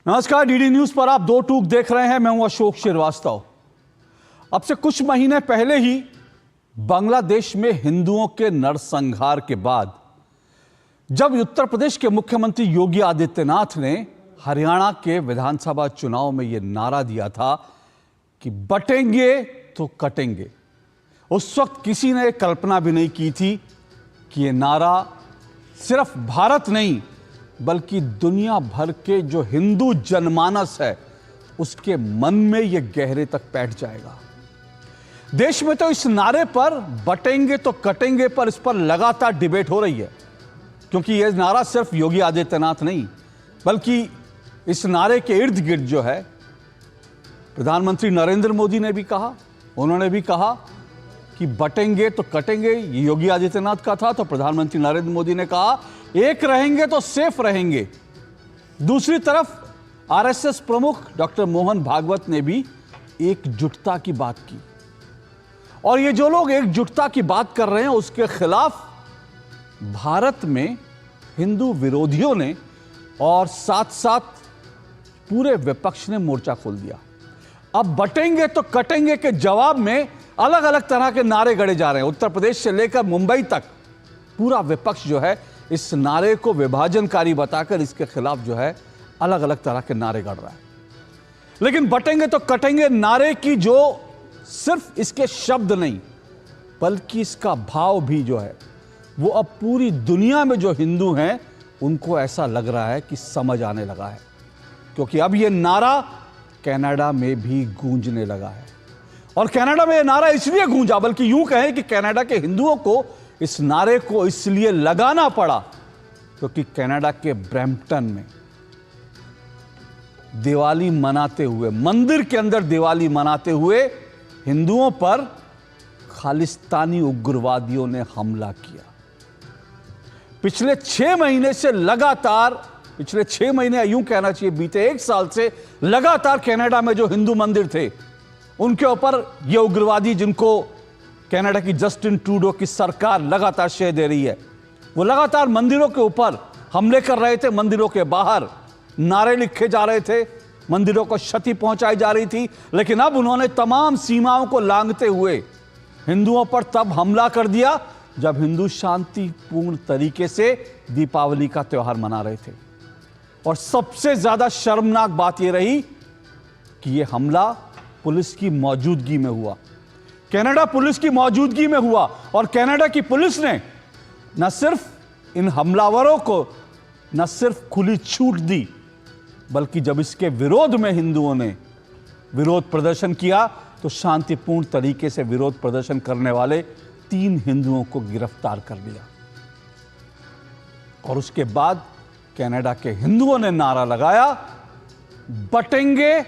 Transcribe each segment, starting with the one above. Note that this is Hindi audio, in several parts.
नमस्कार, डीडी न्यूज पर आप दो टूक देख रहे हैं। मैं हूं अशोक श्रीवास्तव। अब से कुछ महीने पहले ही बांग्लादेश में हिंदुओं के नरसंहार के बाद जब उत्तर प्रदेश के मुख्यमंत्री योगी आदित्यनाथ ने हरियाणा के विधानसभा चुनाव में यह नारा दिया था कि बटेंगे तो कटेंगे, उस वक्त किसी ने कल्पना भी नहीं की थी कि यह नारा सिर्फ भारत नहीं बल्कि दुनिया भर के जो हिंदू जनमानस है उसके मन में यह गहरे तक बैठ जाएगा। देश में तो इस नारे पर बटेंगे तो कटेंगे पर इस पर लगातार डिबेट हो रही है, क्योंकि यह नारा सिर्फ योगी आदित्यनाथ नहीं बल्कि इस नारे के इर्द गिर्द जो है प्रधानमंत्री नरेंद्र मोदी ने भी कहा, उन्होंने भी कहा कि बटेंगे तो कटेंगे। ये योगी आदित्यनाथ का था तो प्रधानमंत्री नरेंद्र मोदी ने कहा एक रहेंगे तो सेफ रहेंगे। दूसरी तरफ आरएसएस प्रमुख डॉक्टर मोहन भागवत ने भी एकजुटता की बात की, और ये जो लोग एकजुटता की बात कर रहे हैं उसके खिलाफ भारत में हिंदू विरोधियों ने और साथ साथ पूरे विपक्ष ने मोर्चा खोल दिया। अब बटेंगे तो कटेंगे के जवाब में अलग अलग तरह के नारे गढ़े जा रहे हैं। उत्तर प्रदेश से लेकर मुंबई तक पूरा विपक्ष जो है इस नारे को विभाजनकारी बताकर इसके खिलाफ जो है अलग अलग तरह के नारे गढ़ रहा है। लेकिन बटेंगे तो कटेंगे नारे की जो सिर्फ इसके शब्द नहीं बल्कि इसका भाव भी जो है वो अब पूरी दुनिया में जो हिंदू हैं उनको ऐसा लग रहा है कि समझ आने लगा है, क्योंकि अब ये नारा कनाडा में भी गूंजने लगा है। और कनाडा में ये नारा इसलिए गूंजा, बल्कि यूं कहें कि कनाडा के हिंदुओं को इस नारे को इसलिए लगाना पड़ा क्योंकि कनाडा के ब्रैम्पटन में दिवाली मनाते हुए, मंदिर के अंदर दिवाली मनाते हुए हिंदुओं पर खालिस्तानी उग्रवादियों ने हमला किया। पिछले 6 महीने से लगातार, पिछले 6 महीने यूं कहना चाहिए बीते 1 साल से लगातार कनाडा में जो हिंदू मंदिर थे उनके ऊपर ये उग्रवादी, जिनको कनाडा की जस्टिन ट्रूडो की सरकार लगातार श्रेय दे रही है, वो लगातार मंदिरों के ऊपर हमले कर रहे थे। मंदिरों के बाहर नारे लिखे जा रहे थे, मंदिरों को क्षति पहुंचाई जा रही थी। लेकिन अब उन्होंने तमाम सीमाओं को लांघते हुए हिंदुओं पर तब हमला कर दिया जब हिंदू शांतिपूर्ण तरीके से दीपावली का त्योहार मना रहे थे। और सबसे ज्यादा शर्मनाक बात यह रही कि यह हमला पुलिस की मौजूदगी में हुआ, कनाडा पुलिस की मौजूदगी में हुआ। और कनाडा की पुलिस ने न सिर्फ इन हमलावरों को न सिर्फ खुली छूट दी बल्कि जब इसके विरोध में हिंदुओं ने विरोध प्रदर्शन किया तो शांतिपूर्ण तरीके से विरोध प्रदर्शन करने वाले 3 हिंदुओं को गिरफ्तार कर लिया। और उसके बाद कनाडा के हिंदुओं ने नारा लगाया बटेंगे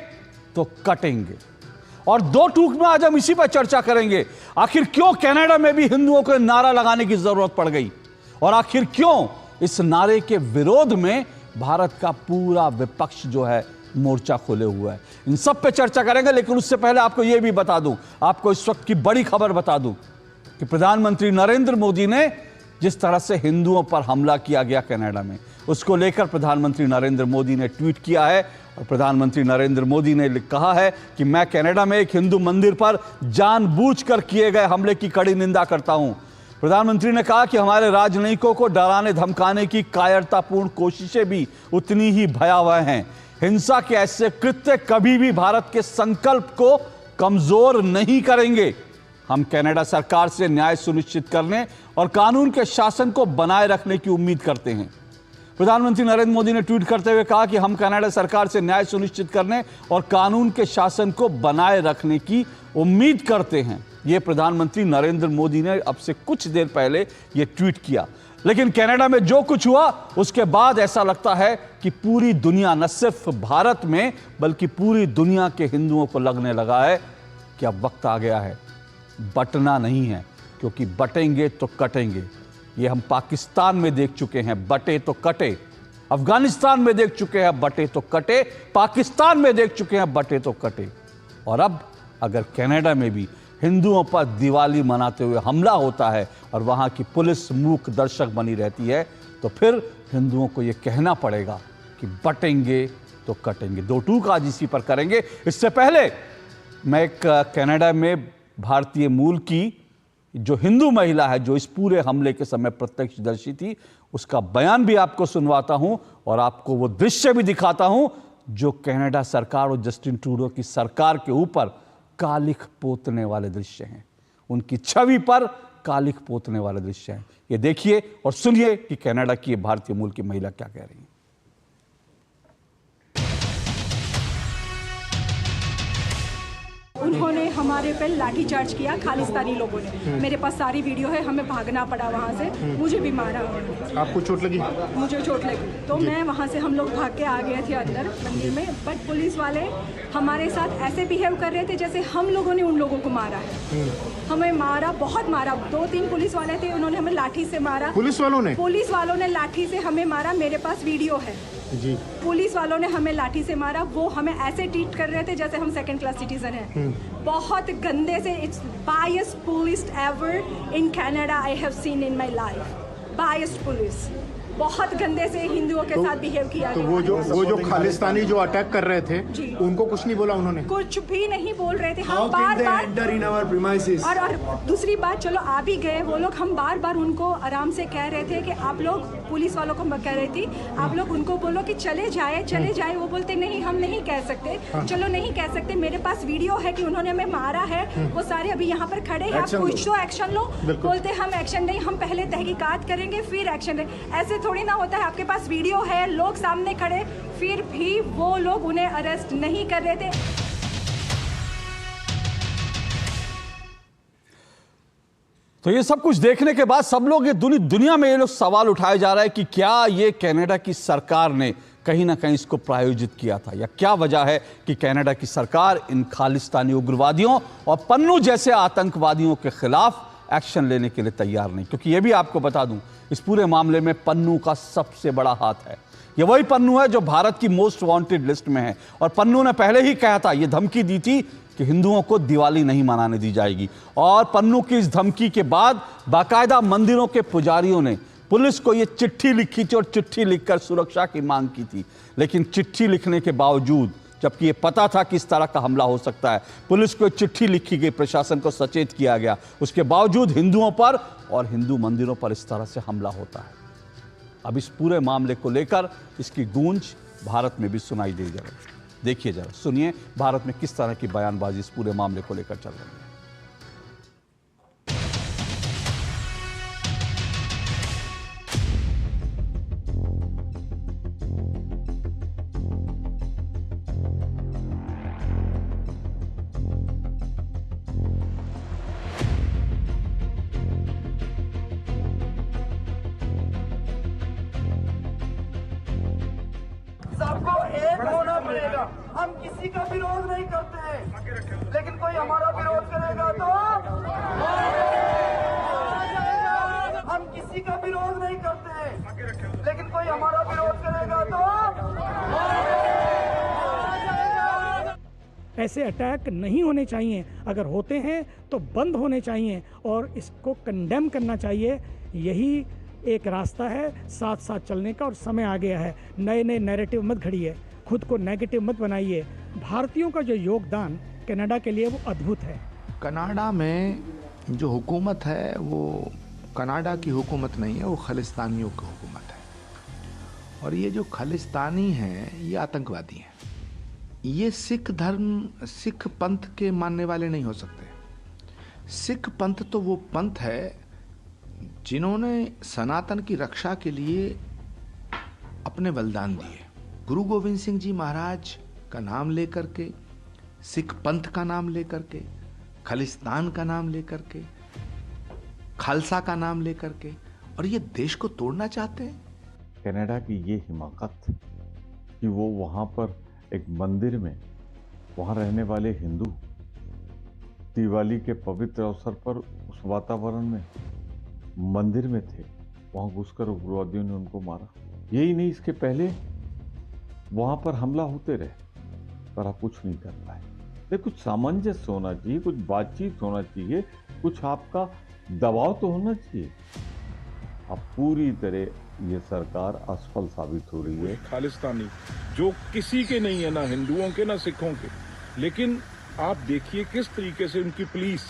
तो कटेंगे। और दो टूक में आज हम इसी पर चर्चा करेंगे, आखिर क्यों कनाडा में भी हिंदुओं को नारा लगाने की जरूरत पड़ गई और आखिर क्यों इस नारे के विरोध में भारत का पूरा विपक्ष जो है मोर्चा खोले हुआ है। इन सब पे चर्चा करेंगे, लेकिन उससे पहले आपको यह भी बता दूं, आपको इस वक्त की बड़ी खबर बता दूं कि प्रधानमंत्री नरेंद्र मोदी ने जिस तरह से हिंदुओं पर हमला किया गया कनाडा में, उसको लेकर प्रधानमंत्री नरेंद्र मोदी ने ट्वीट किया है। और प्रधानमंत्री नरेंद्र मोदी ने कहा है कि मैं कनाडा में एक हिंदू मंदिर पर जानबूझकर किए गए हमले की कड़ी निंदा करता हूं। प्रधानमंत्री ने कहा कि हमारे राजनयिकों को डराने धमकाने की कायरतापूर्ण कोशिशें भी उतनी ही भयावह हैं। हिंसा के ऐसे कृत्य कभी भी भारत के संकल्प को कमजोर नहीं करेंगे। हम कनाडा सरकार से न्याय सुनिश्चित करने और कानून के शासन को बनाए रखने की उम्मीद करते हैं। प्रधानमंत्री नरेंद्र मोदी ने ट्वीट करते हुए कहा कि हम कनाडा सरकार से न्याय सुनिश्चित करने और कानून के शासन को बनाए रखने की उम्मीद करते हैं। यह प्रधानमंत्री नरेंद्र मोदी ने अब से कुछ देर पहले यह ट्वीट किया। लेकिन कनाडा में जो कुछ हुआ उसके बाद ऐसा लगता है कि पूरी दुनिया, न सिर्फ भारत में बल्कि पूरी दुनिया के हिंदुओं को लगने लगा है कि अब वक्त आ गया है, बटना नहीं है, क्योंकि बटेंगे तो कटेंगे। ये हम पाकिस्तान में देख चुके हैं, बटे तो कटे। अफगानिस्तान में देख चुके हैं, बटे तो कटे। पाकिस्तान में देख चुके हैं, बटे तो कटे। और अब अगर कनाडा में भी हिंदुओं पर दिवाली मनाते हुए हमला होता है और वहां की पुलिस मूक दर्शक बनी रहती है, तो फिर हिंदुओं को यह कहना पड़ेगा कि बटेंगे तो कटेंगे। दो टूक आज इसी पर करेंगे। इससे पहले मैं एक कनाडा में भारतीय मूल की जो हिंदू महिला है, जो इस पूरे हमले के समय प्रत्यक्षदर्शी थी, उसका बयान भी आपको सुनवाता हूं और आपको वो दृश्य भी दिखाता हूं जो कनाडा सरकार और जस्टिन ट्रूडो की सरकार के ऊपर कालिख पोतने वाले दृश्य हैं। उनकी छवि पर कालिख पोतने वाले दृश्य हैं। ये देखिए और सुनिए कि कनाडा की भारतीय मूल की महिला क्या कह रही है। उन्होंने हमारे पे लाठी चार्ज किया, खालिस्तानी लोगों ने। मेरे पास सारी वीडियो है, हमें भागना पड़ा वहाँ से, मुझे भी मारा। आपको चोट लगी? मुझे चोट लगी तो मैं वहाँ से, हम लोग भाग के आ गए थे अंदर मंदिर में, बट पुलिस वाले हमारे साथ ऐसे बिहेव कर रहे थे जैसे हम लोगों ने उन लोगों को मारा है। हमें मारा, बहुत मारा। 2-3 पुलिस वाले थे, उन्होंने हमें लाठी से मारा। पुलिस वालों ने लाठी से हमें मारा। मेरे पास वीडियो है जी। पुलिस वालों ने हमें लाठी से मारा। वो हमें ऐसे ट्रीट कर रहे थे जैसे हम सेकंड क्लास सिटीजन हैं। बहुत गंदे से। It's biased police ever in Canada I have seen in my life. Biased police, बहुत गंदे से हिंदुओं के साथ बिहेव किया तो गया। वो जो खालिस्तानी जो अटैक कर रहे थे, उनको कुछ नहीं बोला उन्होंने? कुछ भी नहीं बोल रहे थे। हम बार-बार और दूसरी बात, चलो आ भी गए वो लोग, हम बार-बार उनको आराम से कह रहे थे कि आप लोग, पुलिस वालों को कह रही थी, आप लोग उनको बोलो कि चले जाए। वो बोलते नहीं, हम नहीं कह सकते। चलो नहीं कह सकते, मेरे पास वीडियो है कि उन्होंने हमें मारा है। वो सारे अभी यहाँ पर खड़े हैं, आप कुछ तो एक्शन लो। बोलते हम एक्शन नहीं, हम पहले तहकीकात करेंगे फिर एक्शन लेंगे। ऐसे थोड़ी ना होता है। आपके पास वीडियो है, लोग सामने खड़े, फिर भी वो लोग उन्हें अरेस्ट नहीं कर रहे थे। तो ये सब कुछ देखने के बाद सब लोग, ये दुनिया में ये लोग सवाल उठाया जा रहा है कि क्या ये कनाडा की सरकार ने कहीं ना कहीं इसको प्रायोजित किया था, या क्या वजह है कि कनाडा की सरकार इन खालिस्तानी उग्रवादियों और पन्नू जैसे आतंकवादियों के खिलाफ एक्शन लेने के लिए तैयार नहीं। क्योंकि ये भी आपको बता दूं, इस पूरे मामले में पन्नू का सबसे बड़ा हाथ है। ये वही पन्नू है जो भारत की मोस्ट वांटेड लिस्ट में है। और पन्नू ने पहले ही कहा था, ये धमकी दी थी कि हिंदुओं को दिवाली नहीं मनाने दी जाएगी। और पन्नू की इस धमकी के बाद बाकायदा मंदिरों के पुजारियों ने पुलिस को ये चिट्ठी लिखी थी और चिट्ठी लिखकर सुरक्षा की मांग की थी। लेकिन चिट्ठी लिखने के बावजूद, जबकि ये पता था कि इस तरह का हमला हो सकता है, पुलिस को चिट्ठी लिखी गई, प्रशासन को सचेत किया गया, उसके बावजूद हिंदुओं पर और हिंदू मंदिरों पर इस तरह से हमला होता है। अब इस पूरे मामले को लेकर इसकी गूंज भारत में भी सुनाई दे रही है। देखिए जरा, सुनिए भारत में किस तरह की बयानबाजी इस पूरे मामले को लेकर चल रही है। सबको एक होना पड़ेगा। हम किसी का विरोध नहीं करते हैं, लेकिन कोई हमारा विरोध करेगा तो हम किसी का विरोध नहीं करते हैं, लेकिन कोई हमारा विरोध करेगा तो ऐसे अटैक नहीं होने चाहिए। अगर होते हैं तो बंद होने चाहिए और इसको कंडेम करना चाहिए। यही एक रास्ता है साथ साथ चलने का, और समय आ गया है। नए नए नैरेटिव मत घड़िए, खुद को नेगेटिव मत बनाइए। भारतीयों का जो योगदान कनाडा के लिए वो अद्भुत है। कनाडा में जो हुकूमत है वो कनाडा की हुकूमत नहीं है, वो खालिस्तानियों की हुकूमत है। और ये जो खालिस्तानी हैं ये आतंकवादी हैं। ये सिख धर्म, सिख पंथ के मानने वाले नहीं हो सकते। सिख पंथ तो वो पंथ है जिन्होंने सनातन की रक्षा के लिए अपने बलिदान दिए। गुरु गोविंद सिंह जी महाराज का नाम लेकर के, सिख पंथ का नाम लेकर के, खालिस्तान का नाम लेकर के, खालसा का नाम लेकर के, और ये देश को तोड़ना चाहते हैं। कनाडा की ये हिमाकत कि वो वहाँ पर एक मंदिर में, वहाँ रहने वाले हिंदू दिवाली के पवित्र अवसर पर उस वातावरण में मंदिर में थे, वहाँ घुसकर उग्रवादियों ने उनको मारा। यही नहीं, इसके पहले वहाँ पर हमला होते रहे पर आप कुछ नहीं कर पाए। तो कुछ सामंजस्य होना चाहिए, कुछ बातचीत होना चाहिए, कुछ आपका दबाव तो होना चाहिए। अब पूरी तरह ये सरकार असफल साबित हो रही है। खालिस्तानी जो किसी के नहीं है, ना हिंदुओं के ना सिखों के, लेकिन आप देखिए किस तरीके से उनकी पुलिस,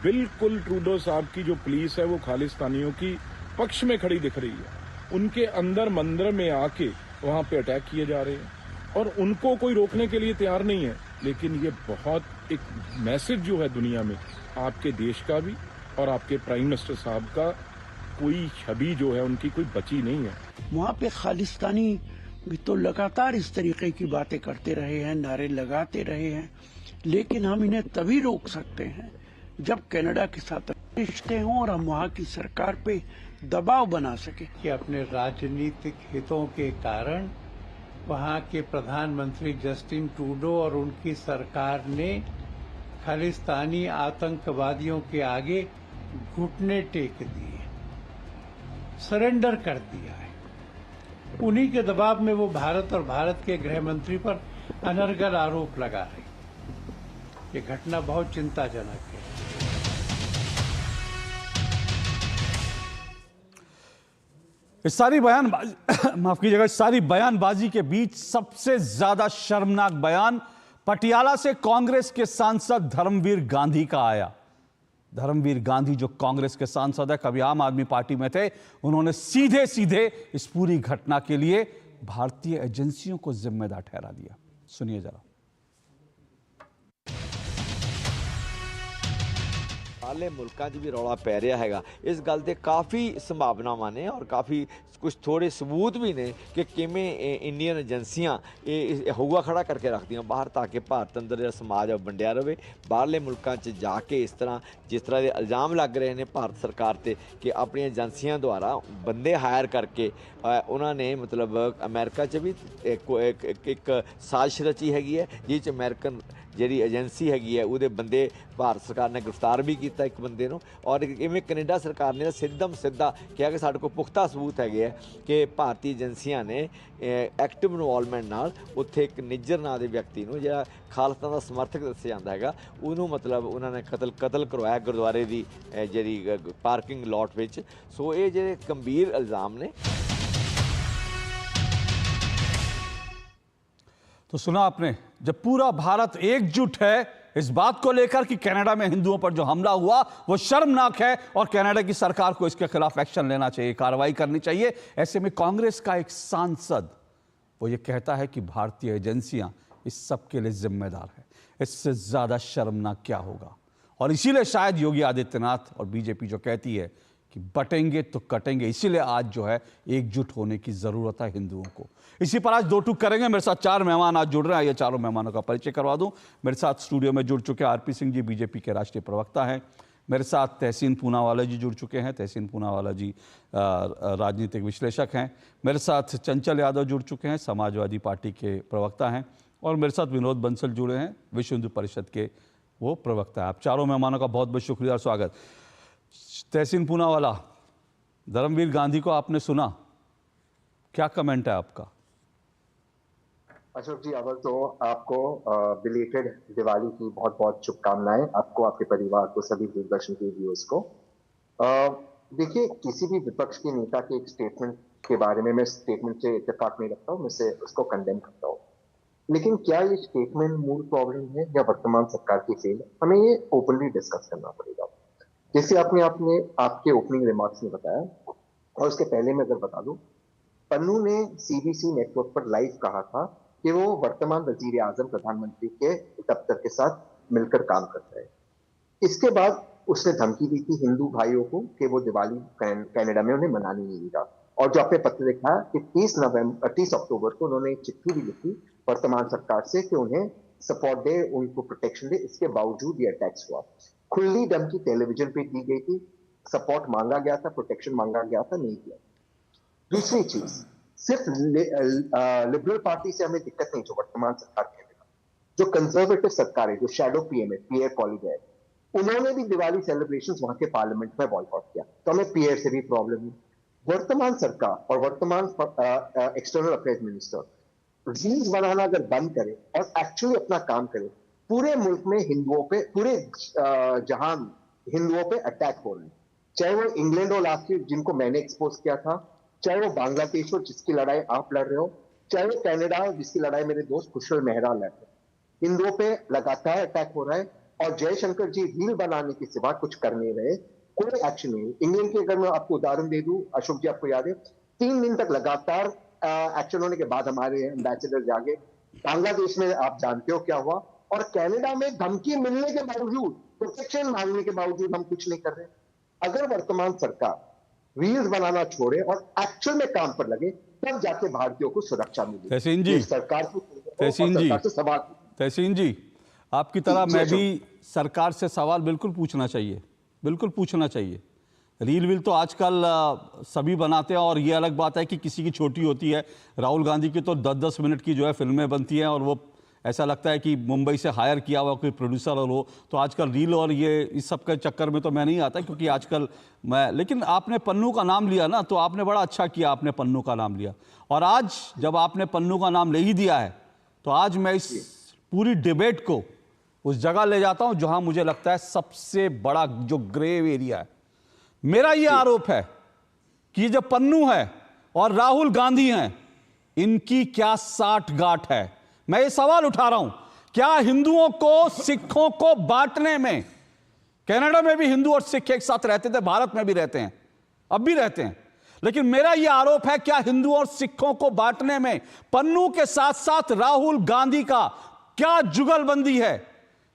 बिल्कुल ट्रूडो साहब की जो पुलिस है वो खालिस्तानियों की पक्ष में खड़ी दिख रही है। उनके अंदर मंदिर में आके वहां पे अटैक किए जा रहे हैं और उनको कोई रोकने के लिए तैयार नहीं है। लेकिन ये बहुत एक मैसेज जो है दुनिया में, आपके देश का भी और आपके प्राइम मिनिस्टर साहब का, कोई छवि जो है उनकी कोई बची नहीं है। वहाँ पे खालिस्तानी भी तो लगातार इस तरीके की बातें करते रहे हैं, नारे लगाते रहे हैं, लेकिन हम इन्हें तभी रोक सकते हैं जब कनाडा के साथ रिश्ते हों और हम वहाँ की सरकार पे दबाव बना सके। कि अपने राजनीतिक हितों के कारण वहाँ के प्रधानमंत्री जस्टिन ट्रूडो और उनकी सरकार ने खालिस्तानी आतंकवादियों के आगे घुटने टेक दिए, सरेंडर कर दिया है। उन्हीं के दबाव में वो भारत और भारत के गृह मंत्री पर अनर्गल आरोप लगा रहे। ये घटना बहुत चिंताजनक है। इस सारी माफ कीजिएगा, इस सारी बयानबाजी के बीच सबसे ज्यादा शर्मनाक बयान पटियाला से कांग्रेस के सांसद धर्मवीर गांधी का आया। धर्मवीर गांधी जो कांग्रेस के सांसद है, कभी आम आदमी पार्टी में थे, उन्होंने सीधे सीधे इस पूरी घटना के लिए भारतीय एजेंसियों को जिम्मेदार ठहरा दिया। सुनिए जरा। बाहरले मुल्कां 'ਚ भी रौला पै रहा हैगा। इस गल ਦੇ ਕਾਫੀ ਸੰਭਾਵਨਾਵਾਂ ਨੇ ਔਰ ਕਾਫੀ ਕੁਝ ਥੋੜੇ ਸਬੂਤ ਵੀ ਨੇ ਕਿ ਕਿਵੇਂ ਇੰਡੀਅਨ ਏਜੰਸੀਆਂ ਇਹ ਹਊਆ ਖੜਾ ਕਰਕੇ ਰੱਖਦੀਆਂ ਬਾਹਰ, ਤਾਂ ਕਿ ਭਾਰਤ ਅੰਦਰ ਜਿਹੜਾ ਸਮਾਜ ਆ ਵੰਡਿਆ ਰਵੇ। ਬਾਹਰਲੇ ਮੁਲਕਾਂ 'ਚ ਜਾ ਕੇ ਇਸ ਤਰ੍ਹਾਂ ਜਿਸ ਤਰ੍ਹਾਂ ਦੇ ਇਲਜ਼ਾਮ ਲੱਗ ਰਹੇ ਨੇ ਭਾਰਤ ਸਰਕਾਰ ਤੇ ਕਿ ਆਪਣੀਆਂ ਏਜੰਸੀਆਂ ਦੁਆਰਾ ਬੰਦੇ ਹਾਇਰ ਕਰਕੇ ਉਹਨਾਂ ਨੇ ਮਤਲਬ ਅਮਰੀਕਾ 'ਚ ਵੀ ਇੱਕ ਸਾਜ਼ਿਸ਼ ਰਚੀ ਹੈਗੀ ਹੈ, ਜਿਸ 'ਚ ਅਮਰੀਕਨ ਜਿਹੜੀ ਏਜੰਸੀ ਹੈਗੀ ਹੈ ਉਹਦੇ ਬੰਦੇ ਭਾਰਤ ਸਰਕਾਰ ਨੇ ਗ੍ਰਿਫਤਾਰ ਵੀ ਕੀਤਾ ਇੱਕ ਬੰਦੇ ਨੂੰ। ਔਰ ਇਵੇਂ ਕੈਨੇਡਾ ਸਰਕਾਰ ਨੇ ਸਿੱਧਾ ਕਿਹਾ ਕਿ ਸਾਡੇ ਕੋਲ ਪੁਖਤਾ ਸਬੂਤ ਹੈਗੇ ਆ ਕਿ ਭਾਰਤੀ ਏਜੰਸੀਆਂ ਨੇ ਐਕਟਿਵ ਇਨਵੋਲਵਮੈਂਟ ਨਾਲ ਉੱਥੇ ਇੱਕ ਨਿੱਜਰ ਨਾਂ ਦੇ ਵਿਅਕਤੀ ਨੂੰ, ਜਿਹੜਾ ਖਾਲਸਾ ਦਾ ਸਮਰਥਕ ਦੱਸਿਆ ਜਾਂਦਾ ਹੈਗਾ, ਉਹਨੂੰ ਮਤਲਬ ਉਹਨਾਂ ਨੇ ਕਤਲ ਕਰਵਾਇਆ ਗੁਰਦੁਆਰੇ ਦੀ ਜਿਹੜੀ ਪਾਰਕਿੰਗ ਲੋਟ ਵਿੱਚ। ਸੋ ਇਹ ਜਿਹੜੇ ਗੰਭੀਰ ਇਲਜ਼ਾਮ ਨੇ। तो सुना आपने, जब पूरा भारत एकजुट है इस बात को लेकर कि कनाडा में हिंदुओं पर जो हमला हुआ वो शर्मनाक है और कनाडा की सरकार को इसके खिलाफ एक्शन लेना चाहिए, कार्रवाई करनी चाहिए। ऐसे में कांग्रेस का एक सांसद वो ये कहता है कि भारतीय एजेंसियां इस सब के लिए जिम्मेदार है। इससे ज्यादा शर्मनाक क्या होगा? और इसीलिए शायद योगी आदित्यनाथ और बीजेपी जो कहती है कि बटेंगे तो कटेंगे, इसीलिए आज जो है एकजुट होने की जरूरत है हिंदुओं को। इसी पर आज दो टूक करेंगे। मेरे साथ चार मेहमान आज जुड़ रहे हैं, ये चारों मेहमानों का परिचय करवा दूं। मेरे साथ स्टूडियो में जुड़ चुके आरपी सिंह जी, बीजेपी के राष्ट्रीय प्रवक्ता हैं। मेरे साथ तहसीन पूनावाला जी जुड़ चुके हैं। तहसीन पूनावाला जी राजनीतिक विश्लेषक हैं। मेरे साथ चंचल यादव जुड़ चुके हैं, समाजवादी पार्टी के प्रवक्ता हैं। और मेरे साथ विनोद बंसल जुड़े हैं, विश्व हिंदू परिषद के वो प्रवक्ता है। आप चारों मेहमानों का बहुत बहुत शुक्रिया और स्वागत। तहसीन पूनावाला, धर्मवीर गांधी को आपने सुना, क्या कमेंट है आपका? अशोक जी, अव्वल तो आपको बिलेटेड दिवाली की बहुत बहुत शुभकामनाएं, आपको, आपके परिवार को, सभी दूरदर्शन के व्यूअर्स को। देखिए, किसी भी विपक्ष के नेता के एक स्टेटमेंट के बारे में मैं स्टेटमेंट से इत्तेफाक नहीं रखता हूँ, मैं उसको कंडेम करता हूँ। लेकिन क्या ये स्टेटमेंट मूल प्रॉब्लम है या वर्तमान सरकार की फेल है, हमें ये ओपनली डिस्कस करना पड़ेगा। जैसे आपने आपके ओपनिंग रिमार्क्स में बताया, और उसके पहले मैं अगर बता दूं, पन्नू ने सीबीसी नेटवर्क पर लाइव कहा था कि वो वर्तमान वजीर आजम प्रधानमंत्री के दफ्तर के साथ मिलकर काम करता है। इसके बाद उसने धमकी दी थी हिंदू भाइयों को कि वो दिवाली कनाडा में उन्हें मनाने नहीं देगा। और जो आपने पत्र लिखा कि 30 अक्टूबर को उन्होंने एक चिट्ठी भी लिखी वर्तमान सरकार से कि उन्हें सपोर्ट दे, उनको प्रोटेक्शन दे। इसके बावजूद ये अटैक्स हुआ। खुली धमकी टेलीविजन पे दी गई थी, सपोर्ट मांगा गया था, प्रोटेक्शन मांगा गया था, नहीं किया। दूसरी चीज, सिर्फ लिबरल पार्टी से हमें दिक्कत नहीं, जो वर्तमान सरकार कहेगा, जो कंजर्वेटिव सरकार है, जो शैडो पीएम है, पियर पॉलिगय, उन्होंने भी दिवाली सेलिब्रेशंस वहां के पार्लियामेंट में बॉयकॉट किया। तो हमें पियर से भी प्रॉब्लम है। वर्तमान सरकार और वर्तमान एक्सटर्नल अफेयर्स मिनिस्टर रील्स बनाना अगर बंद करे और एक्चुअली अपना काम करे, पूरे मुल्क में हिंदुओं पे, पूरे जहान हिंदुओं पे अटैक हो रहे हैं, चाहे वो इंग्लैंड हो लास्ट ईयर जिनको मैंने एक्सपोज किया था, चाहे वो बांग्लादेश हो जिसकी लड़ाई आप लड़ रहे हो, चाहे वो कनाडा हो जिसकी लड़ाई मेरे दोस्त कुशल मेहरा लड़ रहे हैं। इन दो पे लगातार अटैक हो रहा है और जयशंकर जी रील बनाने के सिवा कुछ कर नहीं रहे, कोई एक्शन नहीं। इंग्लैंड की अगर मैं आपको उदाहरण दे दूं, अशोक जी आपको याद है 3 दिन तक लगातार एक्शन होने के बाद हमारे एम्बेसडर जागे। बांग्लादेश में आप जानते हो क्या हुआ, और कनाडा में धमकी मिलने के बावजूद, प्रोटेक्शन मांगने के बावजूद हम कुछ नहीं कर रहे। अगर वर्तमान सरकार रील्स बनाना छोड़े और एक्चुअल में काम पर लगे, तब जाके भारतीयों को सुरक्षा मिलेगी। तहसीन जी, सरकार को तहसीन जी, आपकी तरह मैं भी सरकार से सवाल बिल्कुल पूछना चाहिए, बिल्कुल पूछना चाहिए। रील विल तो आजकल सभी बनाते हैं, और ये अलग बात है कि किसी की छोटी होती है। राहुल गांधी की तो 10-10 मिनट की जो है फिल्में बनती हैं, और वो ऐसा लगता है कि मुंबई से हायर किया हुआ कोई प्रोड्यूसर और हो। तो आजकल रील और ये इस सब के चक्कर में तो मैं नहीं आता, क्योंकि आजकल मैं, लेकिन आपने पन्नू का नाम लिया ना, तो आपने बड़ा अच्छा किया, आपने पन्नू का नाम लिया। और आज जब आपने पन्नू का नाम ले ही दिया है, तो आज मैं इस पूरी डिबेट को उस जगह ले जाता हूं जहां मुझे लगता है सबसे बड़ा जो ग्रेव एरिया है। मेरा यह आरोप है कि ये जो पन्नू है और राहुल गांधी हैं, इनकी क्या साठगांठ है। मैं ये सवाल उठा रहा हूं, क्या हिंदुओं को, सिखों को बांटने में, कनाडा में भी हिंदू और सिख एक साथ रहते थे, भारत में भी रहते हैं, अब भी रहते हैं, लेकिन मेरा यह आरोप है क्या हिंदुओं और सिखों को बांटने में पन्नू के साथ साथ राहुल गांधी का क्या जुगलबंदी है।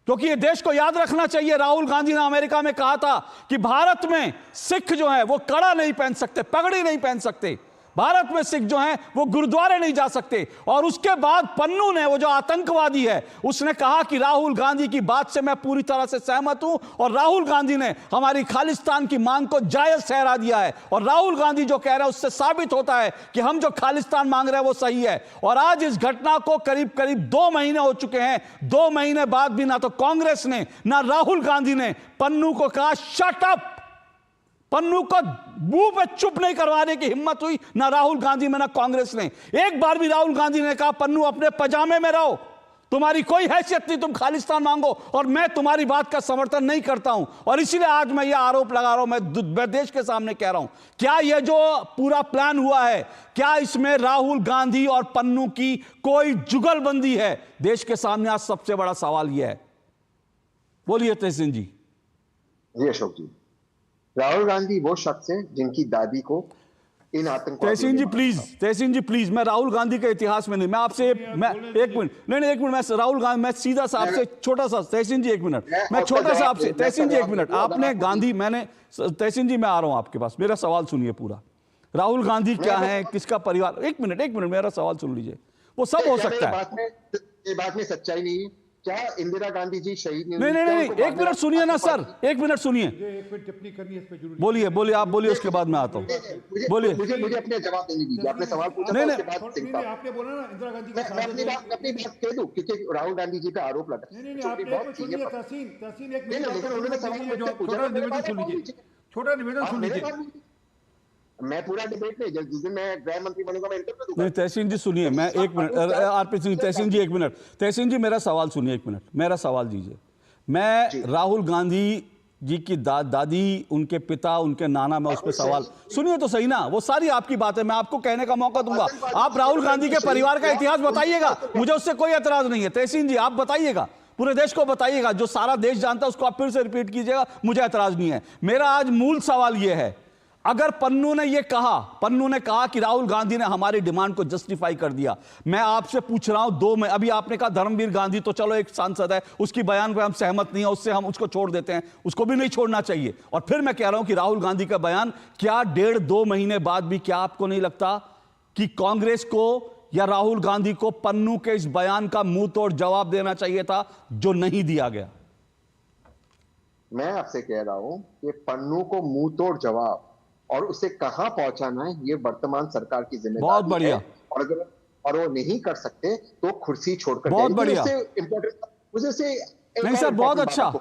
क्योंकि ये देश को याद रखना चाहिए, राहुल गांधी ने अमेरिका में कहा था कि भारत में सिख जो है वो कड़ा नहीं पहन सकते, पगड़ी नहीं पहन सकते, भारत में सिख जो हैं वो गुरुद्वारे नहीं जा सकते। और उसके बाद पन्नू ने, वो जो आतंकवादी है, उसने कहा कि राहुल गांधी की बात से मैं पूरी तरह से सहमत हूं, और राहुल गांधी ने हमारी खालिस्तान की मांग को जायज ठहरा दिया है। और राहुल गांधी जो कह रहे हैं उससे साबित होता है कि हम जो खालिस्तान मांग रहे हैं वो सही है। और आज इस घटना को करीब करीब 2 महीने हो चुके हैं, 2 महीने बाद भी ना तो कांग्रेस ने ना राहुल गांधी ने पन्नू को कहा शट अप, पन्नू को मुंह पे चुप नहीं करवाने की हिम्मत हुई, ना राहुल गांधी में ना कांग्रेस ने। एक बार भी राहुल गांधी ने कहा पन्नू अपने पजामे में रहो, तुम्हारी कोई हैसियत नहीं, तुम खालिस्तान मांगो और मैं तुम्हारी बात का समर्थन नहीं करता हूं। और इसीलिए आज मैं यह आरोप लगा रहा हूं, मैं देश के सामने कह रहा हूं, क्या यह जो पूरा प्लान हुआ है, क्या इसमें राहुल गांधी और पन्नू की कोई जुगलबंदी है? देश के सामने आज सबसे बड़ा सवाल यह है। बोलिए तहसीन जी। जी अशोक जी, राहुल गांधी वो शख्स है जिनकी दादी को इन आतंकवादियों, तहसीन जी प्लीज, तहसीन जी प्लीज, मैं राहुल गांधी के इतिहास में नहीं, मैं आपसे, मैं एक मिनट, नहीं एक मिनट, मैं राहुल गांधी, मैं सीधा सा आपसे छोटा सा, तहसीन जी 1 मिनट, मैं छोटा सा आपसे, तहसीन जी 1 मिनट, आपने गांधी, मैंने, तहसीन जी मैं आ रहा हूं आपके पास, मेरा सवाल सुनिए पूरा। राहुल गांधी क्या है, किसका परिवार, एक मिनट मेरा सवाल सुन लीजिए, वो सब हो सकता है। ये बात में सच्चाई नहीं है क्या? इंदिरा गांधी जी शहीद नहीं, 1 मिनट सुनिए ना सर, 1 मिनट सुनिए, बोलिए आप बोलिए, उसके बाद मैं आता हूँ, बोलिए। मुझे अपने जवाब देने दीजिए, आपने सवाल पूछा था, उसके बाद आपने बोला ना इंदिरा गांधी मैं अपनी बात कह दूं, क्योंकि राहुल गांधी जी का आरोप लगा। नहीं, तहसीन एक मिनट, छोटा निवेदन सुन लीजिए। मैं पूरा डिबेट नहीं, जिस दिन मैं गृह मंत्री बनूंगा मैं इंटरव्यू दूंगा। नहीं तहसीन जी सुनिए, मैं 1 मिनट, आरपी सिंह, तहसीन जी 1 मिनट, तहसीन जी मेरा सवाल सुनिए 1 मिनट, मेरा सवाल दीजिए। मैं राहुल गांधी जी की दादी, उनके पिता, उनके नाना, मैं उस पर सवाल सुनिए तो सही ना, वो सारी आपकी बात है, मैं आपको कहने का मौका दूंगा। आप राहुल गांधी के परिवार का इतिहास बताइएगा, मुझे उससे कोई एतराज नहीं है। तहसीन जी आप बताइएगा, पूरे देश को बताइएगा, जो सारा देश जानता है उसको आप फिर से रिपीट कीजिएगा, मुझे एतराज नहीं है। मेरा आज मूल सवाल यह है, अगर पन्नू ने कहा कि राहुल गांधी ने हमारी डिमांड को जस्टिफाई कर दिया, मैं आपसे पूछ रहा हूं, अभी आपने कहा धर्मवीर गांधी तो चलो एक सांसद है, उसकी बयान पे हम सहमत नहीं है, उससे हम उसको छोड़ देते हैं, उसको भी नहीं छोड़ना चाहिए। और फिर मैं कह रहा हूं कि राहुल गांधी का बयान, क्या 1.5-2 महीने बाद भी क्या आपको नहीं लगता कि कांग्रेस को या राहुल गांधी को पन्नू के इस बयान का मुंह तोड़ जवाब देना चाहिए था, जो नहीं दिया गया? मैं आपसे कह रहा हूं कि पन्नू को मुंह तोड़ जवाब और उसे कहां पहुंचाना है, ये वर्तमान सरकार की जिम्मेदारी बहुत बढ़िया है। और वो नहीं कर सकते तो कुर्सी छोड़कर बहुत बढ़िया, नहीं सर बहुत अच्छा।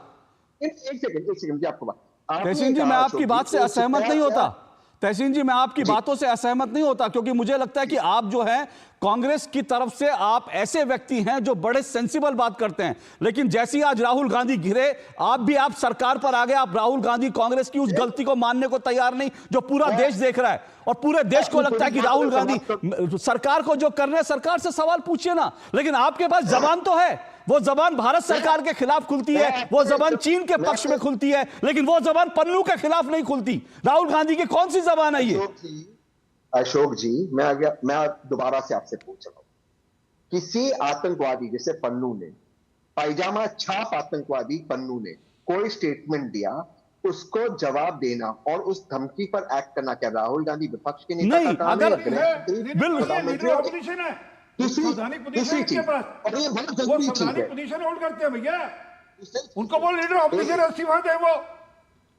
एक सेकंड जी, आपको तहसीन जी मैं आपकी बात से असहमत नहीं होता, तहसीन जी, मैं आपकी बातों से असहमत नहीं होता, क्योंकि मुझे लगता है कि आप जो हैं कांग्रेस की तरफ से आप ऐसे व्यक्ति हैं जो बड़े सेंसिबल बात करते हैं, लेकिन जैसे ही आज राहुल गांधी घिरे आप सरकार पर आ गए। आप राहुल गांधी कांग्रेस की उस गलती को मानने को तैयार नहीं जो पूरा देश देख रहा है, और पूरे देश को लगता है कि राहुल गांधी सरकार को जो कर रहे हैं, सरकार से सवाल पूछिए ना। लेकिन आपके पास जबान तो है, वो जबान भारत सरकार के खिलाफ खुलती है, वो जबान चीन के पक्ष में खुलती है, लेकिन वो जबान पन्नू के खिलाफ नहीं खुलती। राहुल गांधी की कौन सी जबान है ये? अशोक जी, मैं दोबारा से आपसे पूछ रहा हूं, किसी आतंकवादी जैसे पन्नू ने, पायजामा छाप आतंकवादी पन्नू ने कोई स्टेटमेंट दिया, उसको जवाब देना और उस धमकी पर एक्ट करना, क्या राहुल गांधी विपक्ष के नेता का काम है? दूसरी चीज, और ये बहुत जरूरी चीज है, पोजीशन होल्ड करते हैं भैया, उनको बोल लीडर ऑपोजिशन इस्तीफा दे, वो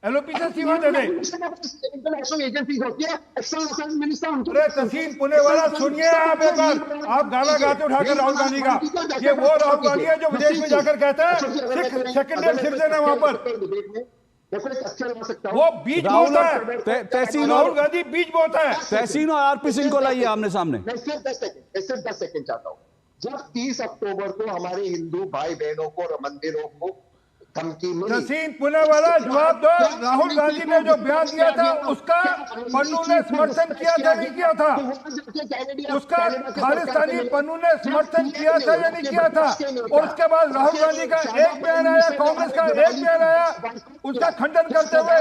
एलओपी से इस्तीफा दे दे। इंटरनेशनल एजेंसी होती है, एक्सटर्नल अफेयर्स मिनिस्टर। अरे तहसीन पुणे वाला, सुनिए आप एक बार, आप गाना गाते उठाकर राहुल गांधी का, ये वो राहुल गांधी है जो विदेश में जाकर कहता है सेकेंडरी सिटीजन है वहां पर, वो बीच बोलता है। तहसीन राहुल गांधी बीच बोलता है। तहसीन और आरपी सिंह को लाइए आमने सामने। मैं सिर्फ 10 सेकंड चाहता हूं। जब 30 अक्टूबर को हमारे हिंदू भाई बहनों को और मंदिरों को धमकी मिली, तहसीन पुणे वाला जवाब दो, राहुल गांधी ने जो बयान दिया था उसका पन्नू ने समर्थन किया था नहीं किया था? उसका खालिस्तानी पन्नू ने समर्थन किया था या नहीं किया था? और उसके बाद राहुल गांधी का एक बयान आया, कांग्रेस का एक बयान आया उसका खंडन करते हुए,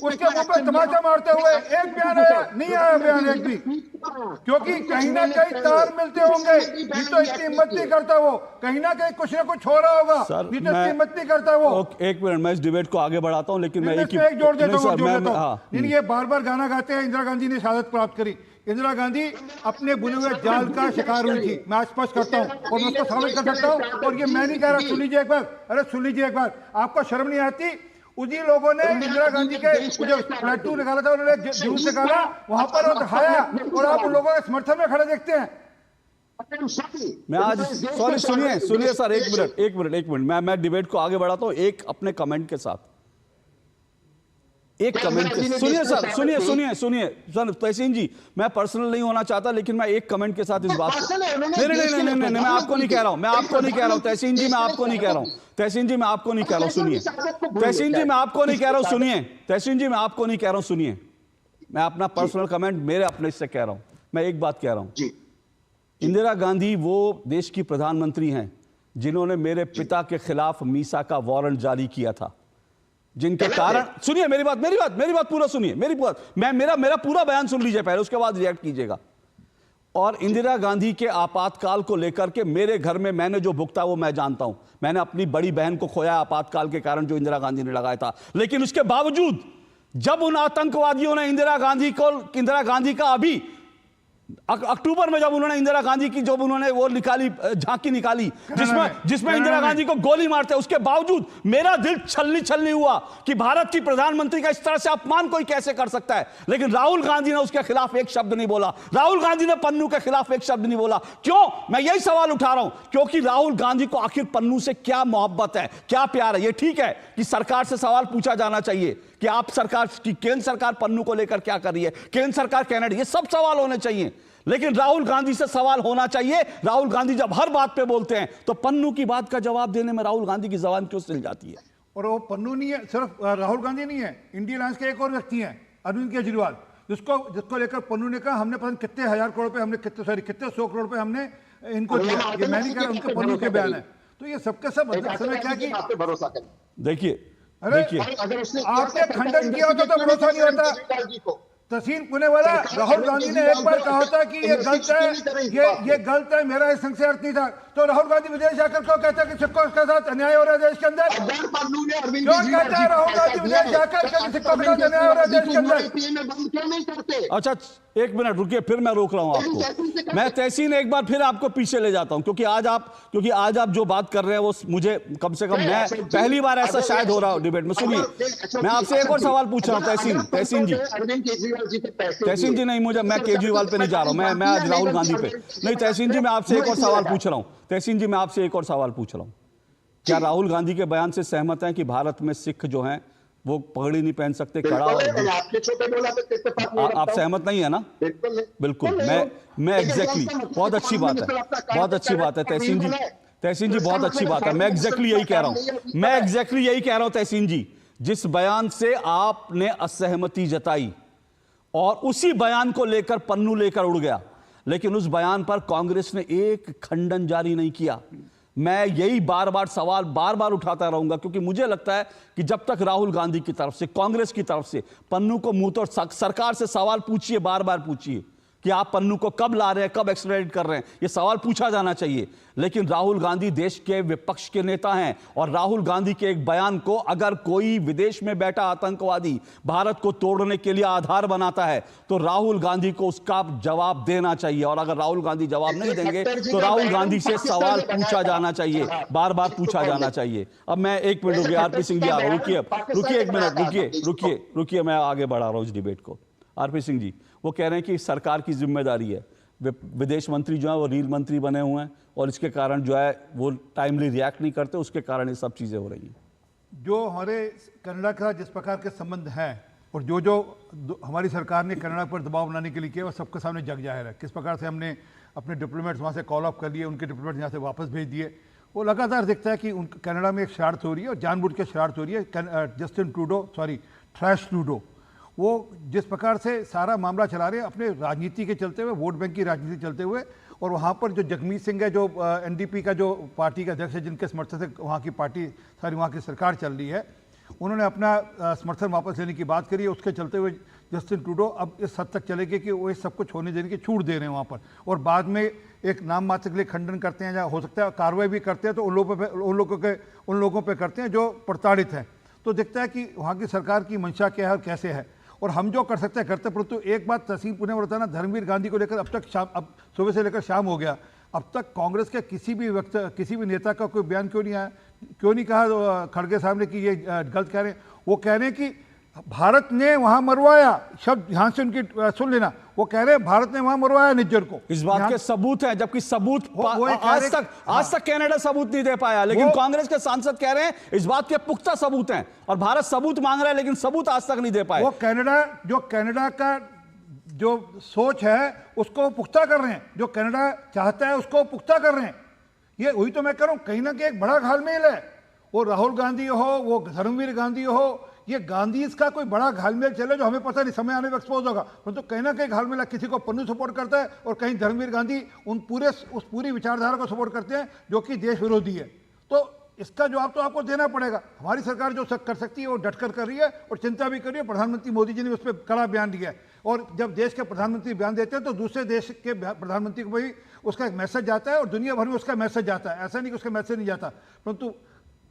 उसके मुंह पे तमाचा मारते हुए एक बयान आया, नहीं आया बयान एक भी, क्योंकि कहीं ना कहीं तार मिलते होंगे। ये तो इतनी हिम्मत नहीं करता, वो कहीं ना कहीं कुछ ना कुछ हो रहा होगा, ये तो इतनी हिम्मत नहीं करता वो। एक मिनट, मैं इस डिबेट को आगे बढ़ाता हूं, लेकिन मैं एक जोड़ देता हूं। ये बार बार गाना गाते हैं इंदिरा गांधी ने शहादत प्राप्त करी, इंदिरा गांधी अपने बुने हुए जाल का शिकार हुई थी, मैं स्पष्ट करता हूं और मैं उसको साबित कर सकता हूं, और ये मैं नहीं कह रहा, सुन लीजिए एक बार, अरे सुन लीजिए एक बार, आपको शर्म नहीं आती? उन्हीं लोगों ने इंदिरा गांधी के जो लड्डू निकाला था, उन्होंने जूस निकाला वहां पर और दिखाया, और आप उन लोगों के समर्थन में खड़े देखते हैं। मैं आज सुनिए सर, एक मिनट, मैं डिबेट को आगे बढ़ाता हूं एक अपने कमेंट के साथ, एक कमेंट के, सुनिए सर तहसीन जी, मैं पर्सनल नहीं होना चाहता, लेकिन मैं एक कमेंट के साथ इस बात को, नहीं, मैं आपको नहीं कह रहा हूं, तहसीन जी मैं आपको नहीं कह रहा हूं, तहसीन जी मैं आपको नहीं कह रहा हूं, सुनिए, तहसीन जी मैं आपको नहीं कह रहा हूं, सुनिए, तहसीन जी मैं आपको नहीं कह रहा हूं, सुनिए, मैं अपना पर्सनल कमेंट मेरे अपने से कह रहा हूं, मैं एक बात कह रहा हूं, इंदिरा गांधी वो देश की प्रधानमंत्री हैं जिन्होंने मेरे पिता के खिलाफ मीसा का वारंट जारी किया था, जिनके कारण, सुनिए मेरी बात पूरा सुनिए, मेरा पूरा बयान सुन लीजिए पहले, उसके बाद रिएक्ट कीजिएगा। और इंदिरा गांधी के आपातकाल को लेकर के मेरे घर में मैंने जो भुगता वो मैं जानता हूं, मैंने अपनी बड़ी बहन को खोया आपातकाल के कारण जो इंदिरा गांधी ने लगाया था, लेकिन उसके बावजूद जब उन आतंकवादियों ने इंदिरा गांधी का अभी अक्टूबर में जब उन्होंने इंदिरा गांधी की जब उन्होंने वो निकाली झांकी निकाली जिसमें इंदिरा गांधी को गोली मारते, उसके बावजूद मेरा दिल छलनी हुआ कि भारत की प्रधानमंत्री का इस तरह से अपमान कोई कैसे कर सकता है। लेकिन राहुल गांधी ने उसके खिलाफ एक शब्द नहीं बोला, राहुल गांधी ने पन्नू के खिलाफ एक शब्द नहीं बोला। क्यों मैं यही सवाल उठा रहा हूं? क्योंकि राहुल गांधी को आखिर पन्नू से क्या मोहब्बत है, क्या प्यार है। ये ठीक है कि सरकार से सवाल पूछा जाना चाहिए कि आप सरकार की केंद्र सरकार पन्नू को लेकर क्या कर रही है, केंद्र सरकार कनाडा, ये सब सवाल होने चाहिए, लेकिन राहुल गांधी से सवाल होना चाहिए। राहुल गांधी जब हर बात पे बोलते हैं तो पन्नू की बात का जवाब देने में राहुल गांधी की जबान क्यों सिल जाती है? और वो पन्नू नहीं है, सिर्फ राहुल गांधी नहीं है, इंडिया अलायंस के एक और व्यक्ति हैं, अरविंद केजरीवाल, जिसको लेकर पन्नू ने कहा हमने पता नहीं कितने हजार करोड़ रुपए हमने कितने 100 करोड़ रुपए हमने इनको दिया। ये मैं नहीं कह रहा, उनके पन्नू के बयान है। तो ये सबके सब समय क्या कि भरोसा करें, देखिए आपने खंडन किया होता तो भरोसा नहीं होता। तहसीन पुणे वाला, राहुल गांधी ने एक बार कहा था कि ये गलत है, ये गलत है, मेरा इस संग से अर्थ नहीं था, तो राहुल गांधी विदेश जाकर क्यों कहता है कि सिक्कों के साथ अन्याय हो रहा है देश के अंदर? क्यों कहता है राहुल गांधी विदेश जाकर कि सिक्कों के साथ अन्याय हो रहा है देश के अंदर? अच्छा एक मिनट रुकिए, फिर मैं रोक रहा हूं आपको। मैं तहसीन एक बार फिर आपको पीछे ले जाता हूं, क्योंकि आज आप जो बात कर रहे हैं वो मुझे कम से कम, मैं पहली बार ऐसा शायद हो रहा हूं डिबेट में। सुनिए, मैं आपसे एक और सवाल पूछ रहा हूं तहसीन जी नहीं, मैं केजरीवाल पे नहीं जा रहा हूं, मैं आज राहुल गांधी पे नहीं। तहसीन जी मैं आपसे एक और सवाल पूछ रहा हूं, तहसीन जी मैं आपसे एक और सवाल पूछ रहा हूं, क्या राहुल गांधी के बयान से सहमत हैं कि भारत में सिख जो हैं वो पगड़ी नहीं पहन सकते, कड़ा। आपके छोटे बोला तो किससे फर्क नहीं आप सहमत नहीं है ना? बिल्कुल। मैं एग्जैक्टली, बहुत अच्छी बात है, बहुत अच्छी बात है तहसीन जी, तहसीन जी बहुत अच्छी बात है। मैं एग्जैक्टली यही कह रहा हूं, मैं एग्जैक्टली यही कह रहा हूं तहसीन जी। जिस बयान से आपने असहमति जताई और उसी बयान को लेकर पन्नू लेकर उड़ गया, लेकिन उस बयान पर कांग्रेस ने एक खंडन जारी नहीं किया। मैं यही बार बार उठाता रहूंगा, क्योंकि मुझे लगता है कि जब तक राहुल गांधी की तरफ से, कांग्रेस की तरफ से पन्नू को मुंह तोड़, सरकार से सवाल पूछिए, बार बार पूछिए कि आप पन्नू को कब ला रहे हैं, कब एक्सट्रेडिट कर रहे हैं, ये सवाल पूछा जाना चाहिए। लेकिन राहुल गांधी देश के विपक्ष के नेता हैं, और राहुल गांधी के एक बयान को अगर कोई विदेश में बैठा आतंकवादी भारत को तोड़ने के लिए आधार बनाता है, तो राहुल गांधी को उसका जवाब देना चाहिए। और अगर राहुल गांधी जवाब नहीं देंगे तो राहुल गांधी से सवाल पूछा जाना चाहिए, बार बार पूछा जाना चाहिए। अब मैं एक मिनट रुकिए, आरपी सिंह जी आ रहा हूं, रुकिए एक मिनट, रुकिए, मैं आगे बढ़ा रहा हूं इस डिबेट को। आरपी सिंह जी, वो कह रहे हैं कि सरकार की जिम्मेदारी है, विदेश मंत्री जो है वो रील मंत्री बने हुए हैं, और इसके कारण जो है वो टाइमली रिएक्ट नहीं करते, उसके कारण ये सब चीज़ें हो रही हैं। जो हमारे कनाडा का जिस प्रकार के संबंध हैं, और जो हमारी सरकार ने कनाडा पर दबाव बनाने के लिए किया, वो सबके सामने जग जाहिर है। किस प्रकार से हमने अपने डिप्लोमेट्स वहाँ से कॉल ऑफ कर लिए, उनके डिप्लोमेट्स यहाँ से वापस भेज दिए। वो लगातार दिखता है कि कनाडा में एक शरारत हो रही है, और जानबूझ के शरारत हो रही है। जस्टिन ट्रूडो, ट्रैश ट्रूडो, वो जिस प्रकार से सारा मामला चला रहे हैं अपने राजनीति के चलते हुए, वोट बैंक की राजनीति चलते हुए, और वहाँ पर जो जगमीत सिंह है, जो एनडीपी का जो पार्टी का अध्यक्ष है, जिनके समर्थन से वहाँ की पार्टी सारी वहाँ की सरकार चल रही है, उन्होंने अपना समर्थन वापस लेने की बात करी है। उसके चलते हुए जस्टिन ट्रूडो अब इस हद तक चले गए कि वो इस सब कुछ होने देने की छूट दे रहे हैं वहाँ पर, और बाद में एक नाम मात्र के लिए खंडन करते हैं, या हो सकता है कार्रवाई भी करते हैं तो उन लोगों पर करते हैं जो प्रताड़ित हैं। तो दिखता है कि वहाँ की सरकार की मंशा क्या है और कैसे है, और हम जो कर सकते हैं करते। परंतु एक बात तहसीन पुणे में बताना, धर्मवीर गांधी को लेकर अब सुबह से लेकर शाम हो गया, अब तक कांग्रेस के किसी भी नेता का कोई बयान क्यों नहीं आया, क्यों नहीं कहा खड़गे साहब ने कि ये गलत कह रहे हैं। वो कह रहे हैं कि भारत ने वहां मरवाया, शब्द ध्यान से उनकी सुन लेना, वो कह रहे हैं भारत ने वहां मरवाया निज्जर को। इस बात के सबूत हैं, जबकि सबूत आज तक कनाडा सबूत नहीं दे पाया, लेकिन कांग्रेस के सांसद कह रहे हैं इस बात के पुख्ता सबूत हैं, और भारत सबूत मांग रहा है लेकिन सबूत आज तक नहीं दे पाए। वो कनाडा का जो सोच है उसको पुख्ता कर रहे हैं, जो कनाडा चाहता है उसको पुख्ता कर रहे हैं। ये वही तो मैं कह रहा हूं, कहीं ना कहीं एक बड़ा घालमेल है। वो राहुल गांधी हो, वो धर्मवीर गांधी हो, ये गांधी का कोई बड़ा घालमेल चले जो हमें पता नहीं, समय आने में एक्सपोज होगा। परंतु कहीं ना कहीं घालमेल है, किसी को पन्नू सपोर्ट करता है और कहीं धर्मवीर गांधी उस पूरी विचारधारा को सपोर्ट करते हैं जो कि देश विरोधी है। तो इसका जवाब तो आपको देना पड़ेगा। हमारी सरकार जो कर सकती है वो डटकर कर रही है, और चिंता भी कर रही है। प्रधानमंत्री मोदी जी ने उस पर कड़ा बयान दिया है, और जब देश के प्रधानमंत्री बयान देते हैं तो दूसरे देश के प्रधानमंत्री को भी उसका एक मैसेज जाता है, और दुनिया भर में उसका मैसेज जाता है। ऐसा नहीं कि उसका मैसेज नहीं जाता। परंतु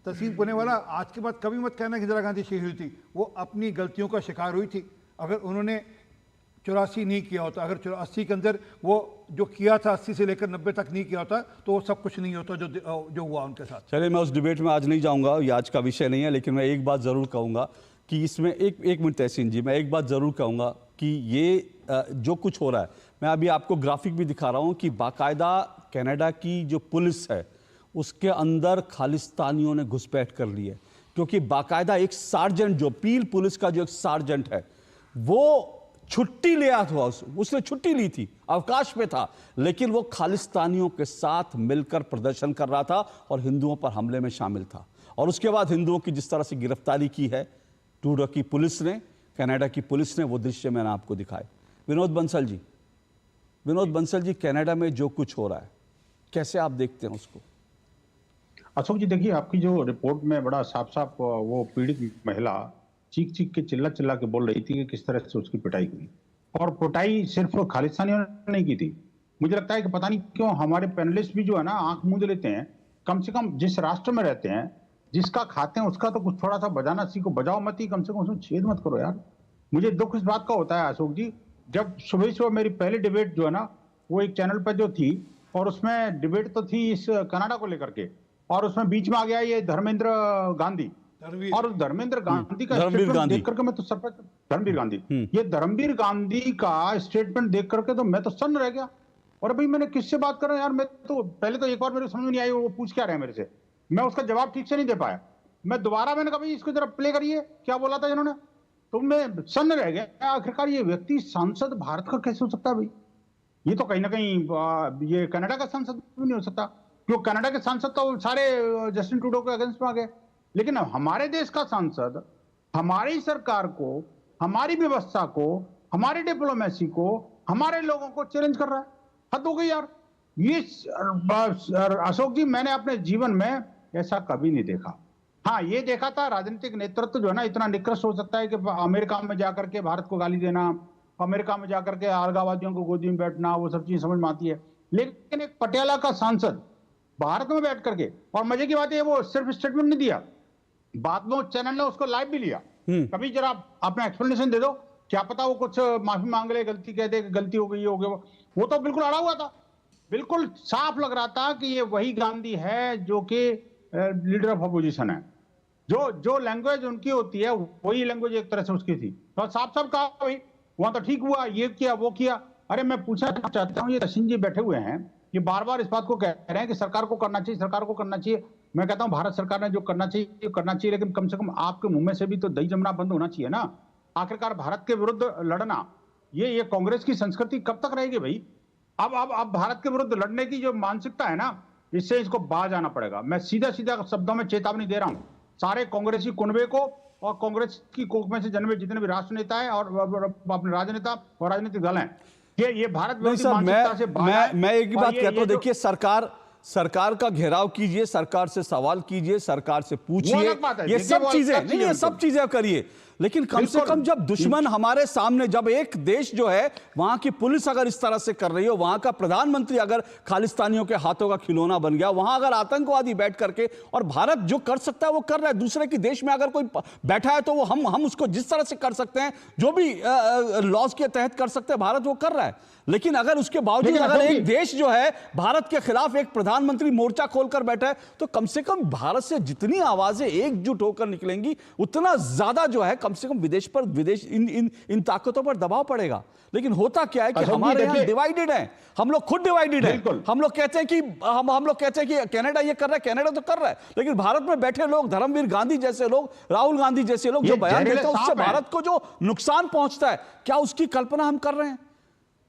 तहसीन पुणे वाला, आज के बाद कभी मत कहना कि इंदिरा गांधी शहीद हुई थी, वो अपनी गलतियों का शिकार हुई थी। अगर उन्होंने 84 नहीं किया होता, अगर 80 के अंदर वो जो किया था 80 से लेकर 90 तक नहीं किया होता, तो वो सब कुछ नहीं होता जो हुआ उनके साथ। चलिए, मैं उस डिबेट में आज नहीं जाऊंगा, ये आज का विषय नहीं है, लेकिन मैं एक बात ज़रूर कहूँगा कि इसमें एक मिनट तहसीन जी, मैं एक बात ज़रूर कहूँगा कि ये जो कुछ हो रहा है, मैं अभी आपको ग्राफिक भी दिखा रहा हूँ कि बाकायदा कनाडा की जो पुलिस है उसके अंदर खालिस्तानियों ने घुसपैठ कर ली है, क्योंकि बाकायदा एक सार्जेंट, जो पील पुलिस का जो एक सार्जेंट है, वो छुट्टी लिया था, उसने छुट्टी ली थी, अवकाश पे था, लेकिन वो खालिस्तानियों के साथ मिलकर प्रदर्शन कर रहा था और हिंदुओं पर हमले में शामिल था। और उसके बाद हिंदुओं की जिस तरह से गिरफ्तारी की है ट्रूडो की पुलिस ने, कनाडा की पुलिस ने, वो दृश्य मैंने आपको दिखाए। विनोद बंसल जी, कनाडा में जो कुछ हो रहा है, कैसे आप देखते हैं उसको? अशोक जी, देखिए, आपकी जो रिपोर्ट में बड़ा साफ वो पीड़ित महिला चीख के चिल्ला के बोल रही थी कि किस तरह से उसकी पिटाई हुई, और पिटाई सिर्फ खालिस्तानियों ने नहीं की थी। मुझे लगता है कि पता नहीं क्यों हमारे पैनलिस्ट भी जो है ना आंख मूंद लेते हैं। कम से कम जिस राष्ट्र में रहते हैं, जिसका खाते हैं, उसका तो कुछ थोड़ा सा बजाना सीखो, बजाओ मत ही, कम से कम उसमें छेद मत करो यार। मुझे दुख इस बात का होता है अशोक जी, जब सुबह मेरी पहली डिबेट जो है ना वो एक चैनल पर जो थी, और उसमें डिबेट तो थी इस कनाडा को लेकर के, और उसमें बीच में आ गया ये धर्मेंद्र गांधी, और धर्मेंद्र गांधी का स्टेटमेंट देख करके मैं तो सरप्राइज, धर्मवीर गांधी, ये धर्मवीर गांधी का स्टेटमेंट देख करके तो मैं तो सन्न रह गया। और भाई मैंने किससे बात कर रहा हूं यार, मैं तो पहले तो एक बार मेरे समझ में नहीं आई वो पूछ क्या रहे हैं मेरे से, मैं उसका जवाब ठीक से नहीं दे पाया। मैं दोबारा मैंने कहा भाई इसको जरा प्ले करिए, क्या बोला था इन्होंने, तो मैं सन्न रह गया। आखिरकार ये व्यक्ति सांसद भारत का कैसे हो सकता है भाई? ये तो कहीं ना कहीं ये कनाडा का सांसद भी नहीं हो सकता, क्यों कनाडा के सांसद तो सारे जस्टिन ट्रूडो के अगेंस्ट में आ गए। लेकिन हमारे देश का सांसद हमारी सरकार को, हमारी व्यवस्था को, हमारी डिप्लोमेसी को, हमारे लोगों को चैलेंज कर रहा है। हद हो गई यार। ये अशोक जी, मैंने अपने जीवन में ऐसा कभी नहीं देखा। हाँ, ये देखा था राजनीतिक नेतृत्व जो है ना इतना निकृष्ट हो सकता है कि अमेरिका में जाकर के भारत को गाली देना, अमेरिका में जाकर के अलगाववादियों को गोदी में बैठना, वो सब चीज समझ में आती है। लेकिन एक पटियाला का सांसद भारत में बैठ करके, और मजे की बात है वो सिर्फ स्टेटमेंट नहीं दिया, बाद में चैनल ने उसको लाइव भी लिया। कभी जरा अपना एक्सप्लेनेशन दे दो, क्या पता वो कुछ माफी मांग ले, गलती कह दे, गलती हो गई, हो गया। वो तो बिल्कुल अड़ा हुआ था, बिल्कुल साफ लग रहा था कि ये वही गांधी है जो कि लीडर ऑफ अपोजिशन है। जो लैंग्वेज उनकी होती है वही लैंग्वेज एक तरह से उसकी थी। तो साफ साफ कहा भाई वहां तो ठीक हुआ, ये किया वो किया। अरे मैं पूछना चाहता हूँ, ये रशिन जी बैठे हुए हैं, ये बार बार इस बात को कह रहे हैं कि सरकार को करना चाहिए, सरकार को करना चाहिए। मैं कहता हूँ भारत सरकार ने जो करना चाहिए, लेकिन कम से कम आपके मुंह में से भी तो दही जमना बंद होना चाहिए ना। आखिरकार भारत के विरुद्ध लड़ना, ये कांग्रेस की संस्कृति कब तक रहेगी भाई? अब भारत के विरुद्ध लड़ने की जो मानसिकता है ना, इससे इसको बाज आना पड़ेगा। मैं सीधा शब्दों में चेतावनी दे रहा हूं सारे कांग्रेसी कुनबे को और कांग्रेस की कोख में से जन्मे जितने भी राष्ट्र नेता है और अपने राजनेता और राजनीतिक दल हैं, ये भारत विरोधी मानसिकता से बाहर। मैं एक ही बात कहता हूं, देखिए सरकार का घेराव कीजिए, सरकार से सवाल कीजिए, सरकार से पूछिए, ये सब चीजें नहीं, ये सब चीजें करिए। लेकिन कम से कम जब दुश्मन हमारे सामने, जब एक देश जो है वहां की पुलिस अगर इस तरह से कर रही हो, वहां का प्रधानमंत्री अगर खालिस्तानियों के हाथों का खिलौना बन गया, वहां अगर आतंकवादी बैठ करके, और भारत जो कर सकता है वो कर रहा है, दूसरे के देश में अगर कोई बैठा है तो वो हम उसको जिस तरह से कर सकते हैं, जो भी लॉज के तहत कर सकते हैं, भारत वो कर रहा है। लेकिन अगर उसके बावजूद अगर एक देश जो है भारत के खिलाफ एक प्रधानमंत्री मोर्चा खोलकर बैठा है, तो कम से कम भारत से जितनी आवाजें एकजुट होकर निकलेंगी उतना ज्यादा जो है कम से कम विदेश इन ताकतों पर दबाव पड़ेगा। लेकिन होता क्या है कि हमारे यहाँ डिवाइडेड है, हम लोग खुद डिवाइडेड है। हम लोग कहते हैं कि हम लोग कहते हैं कि कनाडा ये कर रहा है, कनाडा तो कर रहा है, लेकिन भारत में बैठे लोग, धर्मवीर गांधी जैसे लोग, राहुल गांधी जैसे लोग जो बयान देते हैं उससे भारत को जो नुकसान पहुंचता है, क्या उसकी कल्पना हम कर रहे हैं?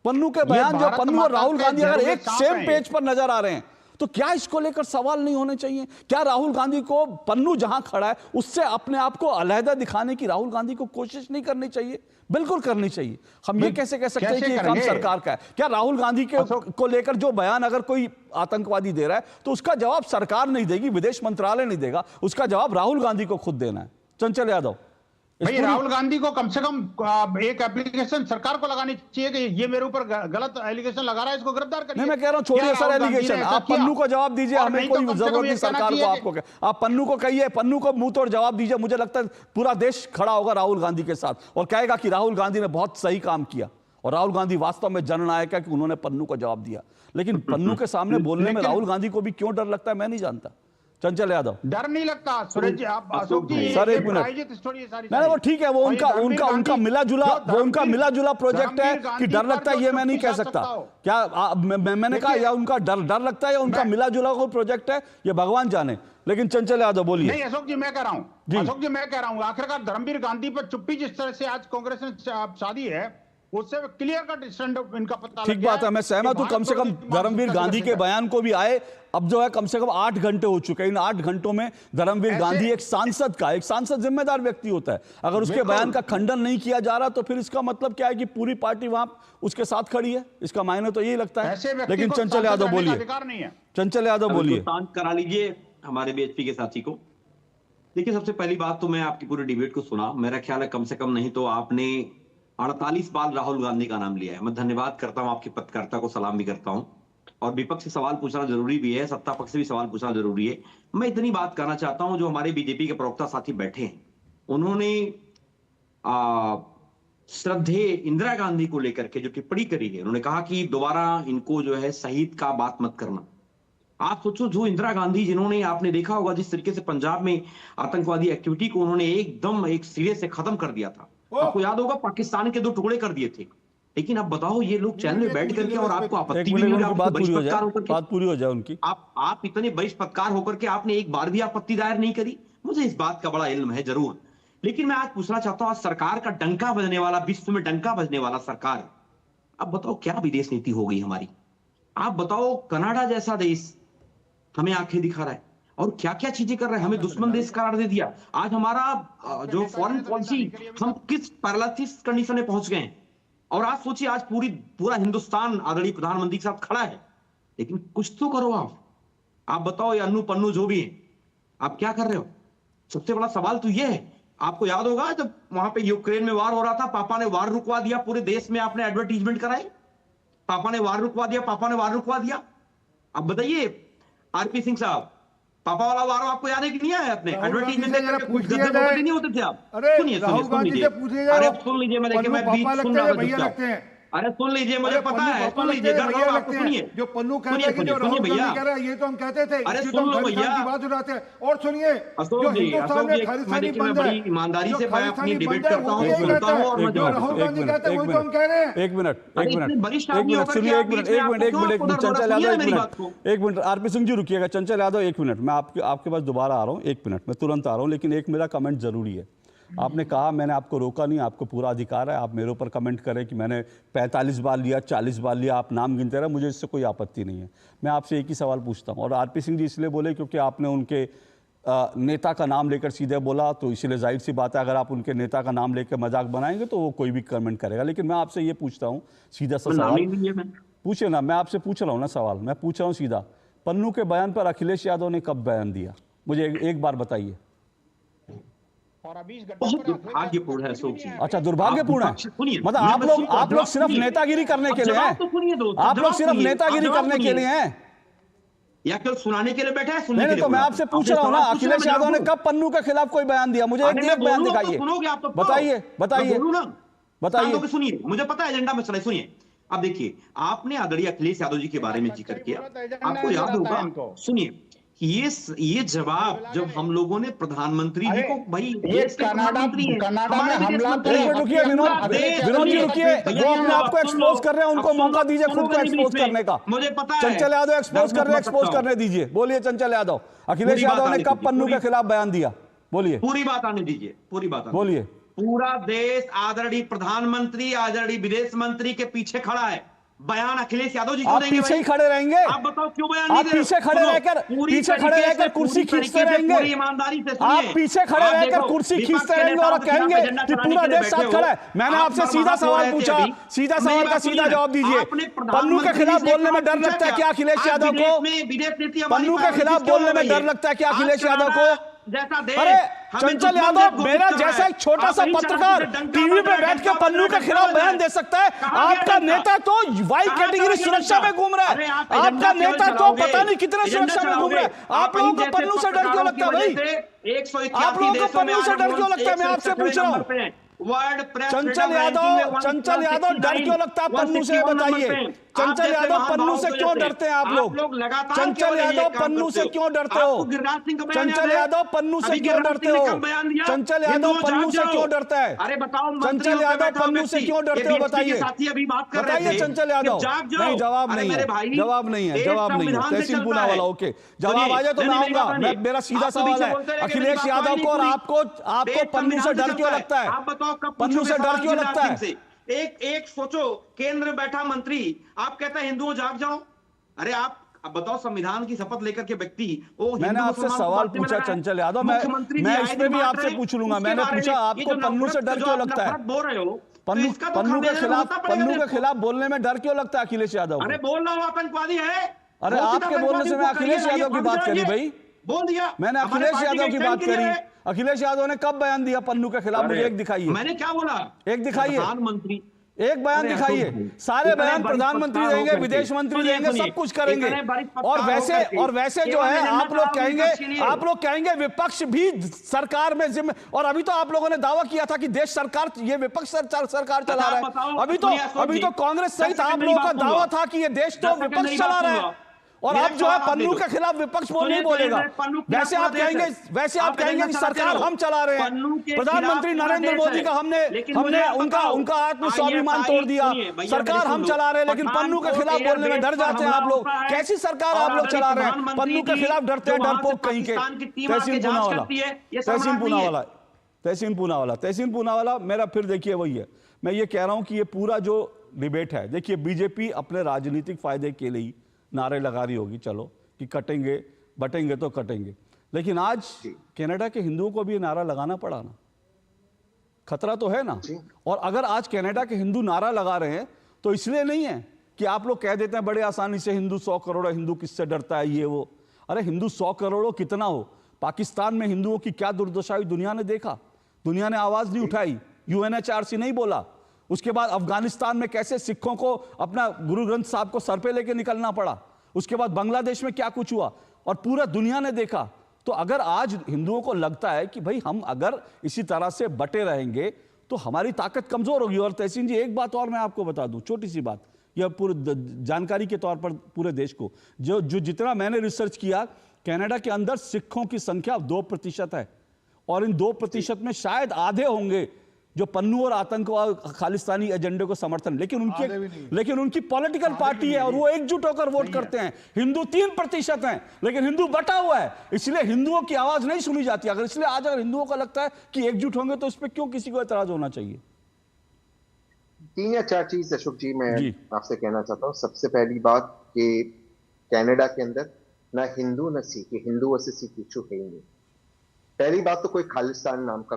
पन्नू के बयान, जो पन्नू और राहुल गांधी अगर एक सेम पेज पर नजर आ रहे हैं, तो क्या इसको लेकर सवाल नहीं होने चाहिए? क्या राहुल गांधी को पन्नू जहां खड़ा है उससे अपने आप को अलहदा दिखाने की राहुल गांधी को कोशिश नहीं करनी चाहिए? बिल्कुल करनी चाहिए। हम ये कैसे कह सकते हैं कि काम सरकार का है? क्या राहुल गांधी को लेकर जो बयान अगर कोई आतंकवादी दे रहा है तो उसका जवाब सरकार नहीं देगी, विदेश मंत्रालय नहीं देगा, उसका जवाब राहुल गांधी को खुद देना है। चंचल यादव भाई, राहुल गांधी को कम से कम एक एप्लीकेशन सरकार को लगानी चाहिए कि ये मेरे ऊपर गलत एलिगेशन लगा रहा है, इसको गिरफ्तार करिए। नहीं, मैं कह रहा हूं छोड़िए सर एलिगेशन, आप पन्नू को जवाब दीजिए, हमें कोई जरूरत नहीं सरकार को आपको। आप पन्नू को कहिए, पन्नू को मुंह तोड़ जवाब दीजिए। मुझे लगता है पूरा देश खड़ा होगा राहुल गांधी के साथ और कहेगा कि राहुल गांधी ने बहुत सही काम किया और राहुल गांधी वास्तव में जननायक है कि उन्होंने पन्नू को जवाब दिया। लेकिन पन्नू के सामने बोलने में राहुल गांधी को भी क्यों डर लगता है मैं नहीं जानता। चंचल यादव डर नहीं लगता सूरज जी, आप अशोक जी सर एक मिनट, नहीं वो ठीक है, वो उनका मिला जुला प्रोजेक्ट है कि डर लगता है ये मैं नहीं कह सकता। क्या मैंने कहा या उनका डर लगता है या उनका मिला जुला कोई प्रोजेक्ट है, ये भगवान जाने। लेकिन चंचल यादव बोलिए। नहीं अशोक जी मैं कह रहा हूं आखिरकार धर्मवीर गांधी पर चुप्पी जिस तरह से आज कांग्रेस ने शादी है उससे क्लियर कट स्टैंड इनका पता लग गया। ठीक बात है, मैं सहमत हूं। कम से कम धर्मवीर गांधी के बयान को भी आए अब जो है कम से कम 8 घंटे हो चुके हैं। इन 8 घंटों में धर्मवीर गांधी एक सांसद जिम्मेदार व्यक्ति होता है, अगर उसके बयान का खंडन नहीं किया जा रहा तो फिर इसका मतलब क्या है कि पूरी पार्टी वहां उसके साथ खड़ी है? इसका मायने तो यही लगता है। लेकिन चंचल यादव बोलिए, चंचल यादव बोलिए। शांत करा लीजिए हमारे बीएचपी के साथी को। देखिए सबसे पहली बात तो मैं आपकी पूरी डिबेट को सुना, मेरा ख्याल है कम से कम नहीं तो आपने 48 बार राहुल गांधी का नाम लिया है। मैं धन्यवाद करता हूं, आपकी पत्रकारिता को सलाम भी करता हूं। और विपक्ष से सवाल पूछना जरूरी भी है, सत्ता पक्ष से भी सवाल पूछना जरूरी है। मैं इतनी बात करना चाहता हूं, जो हमारे बीजेपी के प्रवक्ता साथी बैठे हैं उन्होंने श्रद्धेय इंदिरा गांधी को लेकर के जो टिप्पणी करी है, उन्होंने कहा कि दोबारा इनको जो है शहीद का बात मत करना। आप सोचो, जो इंदिरा गांधी जिन्होंने, आपने देखा होगा जिस तरीके से पंजाब में आतंकवादी एक्टिविटी को उन्होंने एकदम एक सिरे से खत्म कर दिया था, आपको याद होगा पाकिस्तान के 2 टुकड़े कर दिए थे। लेकिन अब बताओ ये लोग चैनल में बैठ करके और आपको आपत्ति भी नहीं, बात पूरी हो जाए उनकी। आप इतने बहिष्कार होकर के आपने एक बार भी आपत्ति दायर नहीं करी। मुझे इस बात का बड़ा इल्म है जरूर, लेकिन मैं आज पूछना चाहता हूं, आज सरकार का डंका बजने वाला, विश्व में डंका बजने वाला सरकार, अब बताओ क्या विदेश नीति हो गई हमारी? आप बताओ, कनाडा जैसा देश हमें आंखें दिखा रहा है और क्या क्या चीजें कर रहे हैं, हमें दुश्मन देश करार दे दिया। आज हमारा जो फॉरेन पॉलिसी, हम किस पैरालिसिस कंडीशन में पहुंच गए हैं। और आज सोचिए, आज पूरा हिंदुस्तान आदरणीय प्रधानमंत्री के साथ खड़ा है, लेकिन कुछ तो करो आप बताओ, ये अन्नू पन्नू जो भी है, आप क्या कर रहे हो? सबसे बड़ा सवाल तो ये है। आपको याद होगा जब वहां पे यूक्रेन में वार हो रहा था, पापा ने वार रुकवा दिया, पूरे देश में आपने एडवर्टीजमेंट कराई, पापा ने वार रुकवा दिया। अब बताइए आरपी सिंह साहब, पापा वाला वार आपको याद है कि नहीं आया? अपने एडवर्टीजमेंट नहीं होते थे आप? सुनिए, सुन लीजिए, मैं बीच सुन रहा था। अरे सुन लीजिए, मुझे पता है, सुन लीजिए, आपको सुनिए, जो पन्नू कह रहा है कि जो राहुल गांधी कह रहा है, ये तो हम कहते थे। अरे सुन लो भैया, की बात उठाते हैं। और सुनिए, जो हिंदुस्तान में खालिस्तानी बंद है, ईमानदारी से मैं अपनी डिबेट करता हूँ, सुनता हूँ, और जो राहुल गांधी कहते हैं वही तो हम कह रहे हैं। एक मिनट सुनिए, एक मिनट आरपी सिंह जी रुकिएगा। चंचल यादव, एक मिनट, मैं आपके पास दोबारा आ रहा हूँ, एक मिनट, मैं तुरंत आ रहा हूँ, लेकिन एक मेरा कमेंट जरूरी है। आपने कहा, मैंने आपको रोका नहीं, आपको पूरा अधिकार है, आप मेरे ऊपर कमेंट करें कि मैंने 45 बार लिया, 40 बार लिया, आप नाम गिनते रहे, मुझे इससे कोई आपत्ति नहीं है। मैं आपसे एक ही सवाल पूछता हूं, और आरपी सिंह जी इसलिए बोले क्योंकि आपने उनके नेता का नाम लेकर सीधे बोला, तो इसलिए जाहिर सी बात है, अगर आप उनके नेता का नाम लेकर मजाक बनाएंगे तो वो कोई भी कमेंट करेगा। लेकिन मैं आपसे ये पूछता हूँ, सीधा सा सवाल पूछे ना, मैं आपसे पूछ रहा हूँ ना सवाल, मैं पूछ रहा हूँ सीधा, पन्नू के बयान पर अखिलेश यादव ने कब बयान दिया? मुझे एक बार बताइए। दुर्भाग्यपूर्ण है अशोक जी। अच्छा, दुर्भाग्यपूर्ण है, मतलब आप लोग सिर्फ नेतागिरी करने के लिए हैं? आप लोग सिर्फ नेतागिरी करने के लिए हैं या केवल सुनाने के लिए बैठे हैं? नहीं, तो मैं आपसे पूछ रहा हूँ ना, अखिलेश यादव ने कब पन्नू के खिलाफ कोई बयान दिया? मुझे एक बयान दिखाइए, बताइए। सुनिए, मुझे पता है एजेंडा में चला, सुनिए। अब देखिए, आपने आदरणीय अखिलेश यादव जी के बारे में जिक्र किया, आपको याद होगा, सुनिए, ये जवाब जब हम लोगों ने प्रधानमंत्री जी को, भाई ये कनाडा में हमला, रुकिए विनोद जी, रुकिए, वो अपने आप को एक्सपोज कर रहे हैं, उनको मौका दीजिए खुद को एक्सपोज करने का। मुझे पता है चंचल यादव एक्सपोज कर रहे हैं, एक्सपोज करने दीजिए। बोलिए चंचल यादव, अखिलेश यादव ने कब पन्नू के खिलाफ बयान दिया? बोलिए, पूरी बात आने दीजिए, पूरी बात बोलिए। पूरा देश आदरणीय प्रधानमंत्री, आदरणीय विदेश मंत्री के पीछे खड़ा है। बयान अखिलेश यादव जी क्यों देंगे? पीछे ही खड़े रहेंगे? आप बताओ क्यों बयान नहीं दे रहे? पीछे खड़े रहकर कुर्सी खींचते रहेंगे? ईमानदारी से आप पीछे खड़े रहकर कुर्सी खींचते रहेंगे और कहेंगे कि पूरा देश साथ खड़ा है? मैंने आपसे सीधा सवाल पूछा, सीधा सवाल का सीधा जवाब दीजिए। पन्नू के खिलाफ बोलने में डर लगता है क्या अखिलेश यादव को? पन्नू के खिलाफ बोलने में डर लगता है क्या अखिलेश यादव को? अरे चंचल यादव, मेरा जैसा एक छोटा सा पत्रकार टीवी पे बैठ के पन्नू के खिलाफ बयान दे सकता है? आपका नेता तो वाई कैटेगरी सुरक्षा में घूम रहा है, आपका नेता तो पता नहीं कितने सुरक्षा में घूम रहा है। आप लोगों को पन्नू से डर क्यों लगता है भाई? आप लोगों को पन्नू से डर क्यों लगता है? मैं आपसे पूछ रहा हूँ, चंचल यादव डर क्यों लगता है पन्नू से? बताइए, चंचल यादव पन्नू से क्यों डरते हैं आप लोग? चंचल यादव पन्नू से क्यों डरते हो? चंचल यादव पन्नू से क्यों डरते हो? चंचल यादव पन्नू से क्यों डरता है? अरे बताओ, चंचल यादव पन्नू से क्यों डरते हो? बताइए, बताइए चंचल यादव। नहीं, जवाब नहीं है, जवाब नहीं है, जवाब नहीं है। तहसील पूना वाला, ओके, जवाब आ जाए तो मैं आऊंगा। मेरा सीधा सवाल है, अखिलेश यादव को और आपको पन्नू से डर क्यों लगता है? पन्नू से डर क्यों लगता है? एक सोचो, केंद्र में बैठा मंत्री, आप कहता है हिंदुओं जाग जाओ। अरे आप अब बताओ, संविधान की शपथ लेकर के व्यक्ति, मैंने आपसे सवाल पूछा चंचल यादव, मैं इसमें भी आपसे पूछ लूंगा। मैंने पूछा आपको पन्नू से डर क्यों लगता है? बोल रहे हो पन्नू के खिलाफ बोलने में डर क्यों लगता है अखिलेश यादव? अरे बोल रहा हूँ, आतंकवादी है। अरे आपके बोलने से मैं अखिलेश यादव की बात करी भाई, बोल दिया, मैंने अखिलेश यादव की बात करी। अखिलेश यादव ने कब बयान दिया पन्नू के खिलाफ? मुझे एक दिखाइए। मैंने क्या बोला? एक दिखाइए, प्रधानमंत्री, एक बयान दिखाइए। सारे बयान प्रधानमंत्री देंगे, विदेश मंत्री देंगे, सब कुछ करेंगे। और वैसे जो है आप लोग कहेंगे विपक्ष भी सरकार में जिम्मे, और अभी तो आप लोगों ने दावा किया था कि देश सरकार, ये विपक्ष सरकार चला रहा है। अभी तो कांग्रेस सहित आप लोगों का दावा था कि ये देश तो विपक्ष चला रहा है। और अब जो है पन्नू के खिलाफ विपक्ष वो नहीं बोलेगा। वैसे आप कहेंगे कि सरकार हम चला रहे हैं, प्रधानमंत्री नरेंद्र मोदी का हमने उनका आत्मस्वाभिमान तोड़ दिया, सरकार हम चला रहे हैं, लेकिन पन्नू के खिलाफ बोलने में डर जाते हैं आप लोग। कैसी सरकार आप लोग चला रहे हैं? पन्नू के खिलाफ डरते हैं, डरपोक कहीं के। तहसीन पूनावाला मेरा फिर देखिए वही है, मैं ये कह रहा हूं कि ये पूरा जो डिबेट है, देखिए बीजेपी अपने राजनीतिक फायदे के लिए नारे लगा रही होगी, चलो कि कटेंगे बटेंगे तो कटेंगे, लेकिन आज कनाडा के हिंदुओं को भी ये नारा लगाना पड़ा ना, खतरा तो है ना। और अगर आज कनाडा के हिंदू नारा लगा रहे हैं तो इसलिए नहीं है कि आप लोग कह देते हैं बड़े आसानी से हिंदू 100 करोड़ हिंदू किससे डरता है ये वो। अरे हिंदू 100 करोड़ कितना हो, पाकिस्तान में हिंदुओं की क्या दुर्दशा हुई दुनिया ने देखा, दुनिया ने आवाज नहीं उठाई, यूएनएचआरसी नहीं बोला। उसके बाद अफगानिस्तान में कैसे सिखों को अपना गुरु ग्रंथ साहब को सर पे लेके निकलना पड़ा, उसके बाद बांग्लादेश में क्या कुछ हुआ और पूरा दुनिया ने देखा। तो अगर आज हिंदुओं को लगता है कि भाई हम अगर इसी तरह से बटे रहेंगे तो हमारी ताकत कमजोर होगी। और तहसीन जी एक बात और मैं आपको बता दूं, छोटी सी बात, यह पूरे जानकारी के तौर पर पूरे देश को, जो जितना मैंने रिसर्च किया, कनाडा के अंदर सिखों की संख्या 2% है और इन 2% में शायद आधे होंगे जो पन्नू और आतंकवाद खालिस्तानी एजेंडे को समर्थन, लेकिन उनकी पॉलिटिकल पार्टी है और वो एकजुट होकर वोट करते हैं। हिंदू 3% हैं, लेकिन हिंदू बटा हुआ है, इसलिए हिंदुओं की आवाज नहीं सुनी जाती। अगर हिंदुओं को लगता है कि एकजुट होंगे तो इस पर क्यों किसी को एतराज होना चाहिए? 3 या 4 चीज अशोक जी मैं आपसे कहना चाहता हूँ। सबसे पहली बात कि कनाडा के अंदर ना हिंदू न सिख, हिंदू वर्सेस सिख इशू है ही नहीं। पहली बात तो कोई खालिस्तान नाम का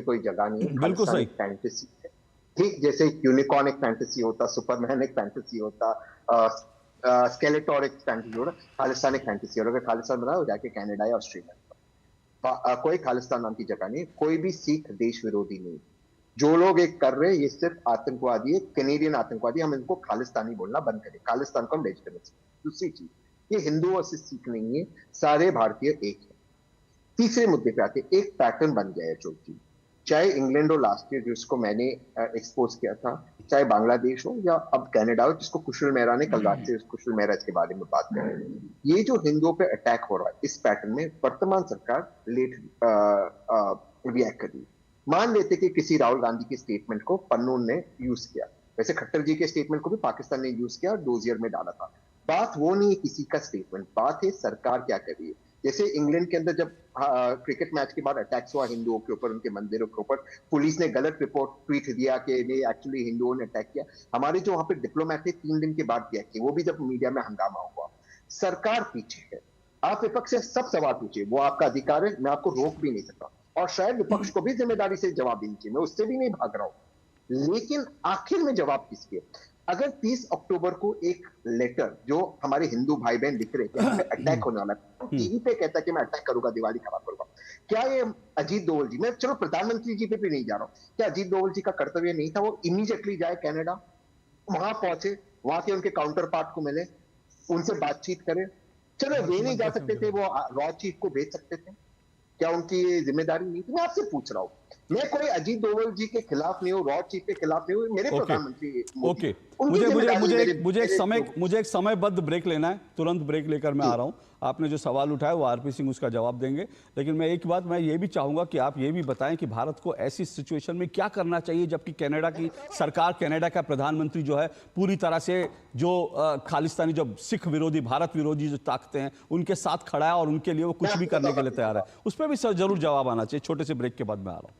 कोई जगह नहीं है, बिल्कुल सही फैंटेसी है। ठीक जैसे यूनिकॉर्न एक फैंटेसी होता, सुपरमैन एक फैंटेसी होता, स्केलेटोर एक फैंटेसी होता, खालिस्तान एक फैंटेसी होता। अगर खालिस्तान बना हो जाके कनाडा या ऑस्ट्रेलिया, कोई खालिस्तान नाम की जगह नहीं, कोई भी सिख देश विरोधी नहीं। जो लोग एक कर रहे हैं ये सिर्फ आतंकवादी है, कैनेडियन आतंकवादी। हम इनको खालिस्तानी बोलना बंद करें, खालिस्तान को हम लेजिटिमेट। दूसरी चीज, ये हिंदू और सिख नहीं है, सारे भारतीय एक है। तीसरे मुद्दे पे आते, एक पैटर्न बन गया है अशोक जी, चाहे इंग्लैंड हो लास्ट ईयर जिसको मैंने एक्सपोज किया था, चाहे बांग्लादेश हो या अब कनाडा हो जिसको कुशल मेहरा ने कल रात से कुशल मेहरा के बारे में बात कर रहे हैं। ये जो हिंदुओं पे अटैक हो रहा है, इस पैटर्न में वर्तमान सरकार लेट रिएक्ट कर रही। मान लेते कि किसी राहुल गांधी की स्टेटमेंट को पन्नू ने यूज किया, वैसे खट्टर जी के स्टेटमेंट को भी पाकिस्तान ने यूज किया और डोजियर में डाला था। बात वो नहीं है किसी का स्टेटमेंट, बात है सरकार क्या कर रही है। जैसे इंग्लैंड के अंदर जब क्रिकेट मैच के बाद अटैक्स हुआ हिंदुओं के ऊपर, उनके मंदिरों के ऊपर, पुलिस ने गलत रिपोर्ट ट्वीट दिया कि ये एक्चुअली हिंदुओं ने अटैक किया। हमारे जो वहां पे डिप्लोमेट थे 3 दिन के बाद किया कि वो भी जब मीडिया में हंगामा हुआ। सरकार पीछे है, आप विपक्ष से सब सवाल पूछिए, वो आपका अधिकार है, मैं आपको रोक भी नहीं सकता। और शायद विपक्ष को भी जिम्मेदारी से जवाब देनी चाहिए, मैं उससे भी नहीं भाग रहा हूं, लेकिन आखिर में जवाब किसके? अगर 30 अक्टूबर को एक लेटर जो हमारे हिंदू भाई बहन लिख रहे थे अटैक होने वाला, टीवी पे कहता है कि मैं अटैक करूंगा, दिवाली खराब करूंगा, क्या ये अजीत डोवल जी, मैं चलो प्रधानमंत्री जी पे भी नहीं जा रहा हूं, क्या अजीत डोवल जी का कर्तव्य नहीं था वो इमीडिएटली जाए कनाडा, वहां पहुंचे, वहां के उनके काउंटर पार्ट को मिले, उनसे बातचीत करें? चलो वे नहीं जा सकते थे, वो रॉ चीफ को भेज सकते थे, क्या उनकी ये जिम्मेदारी नहीं थी? मैं आपसे पूछ रहा हूं, मैं कोई अजीत डोवल जी के खिलाफ नहीं हूँ, रॉ चीफ के खिलाफ नहीं हूँ, मेरे प्रधानमंत्री मुझे एक समयबद्ध ब्रेक लेना है, तुरंत ब्रेक लेकर मैं आ रहा हूं। आपने जो सवाल उठाया वो आरपी सिंह उसका जवाब देंगे, लेकिन मैं एक बात मैं ये भी चाहूंगा कि आप ये भी बताएं कि भारत को ऐसी सिचुएशन में क्या करना चाहिए जबकि कनाडा की सरकार, कनाडा का प्रधानमंत्री जो है पूरी तरह से जो खालिस्तानी, जो सिख विरोधी, भारत विरोधी जो ताकतें हैं उनके साथ खड़ा है और उनके लिए वो कुछ भी करने के लिए तैयार है, उस पर भी सर जरूर जवाब आना चाहिए। छोटे से ब्रेक के बाद मैं आ रहा हूँ।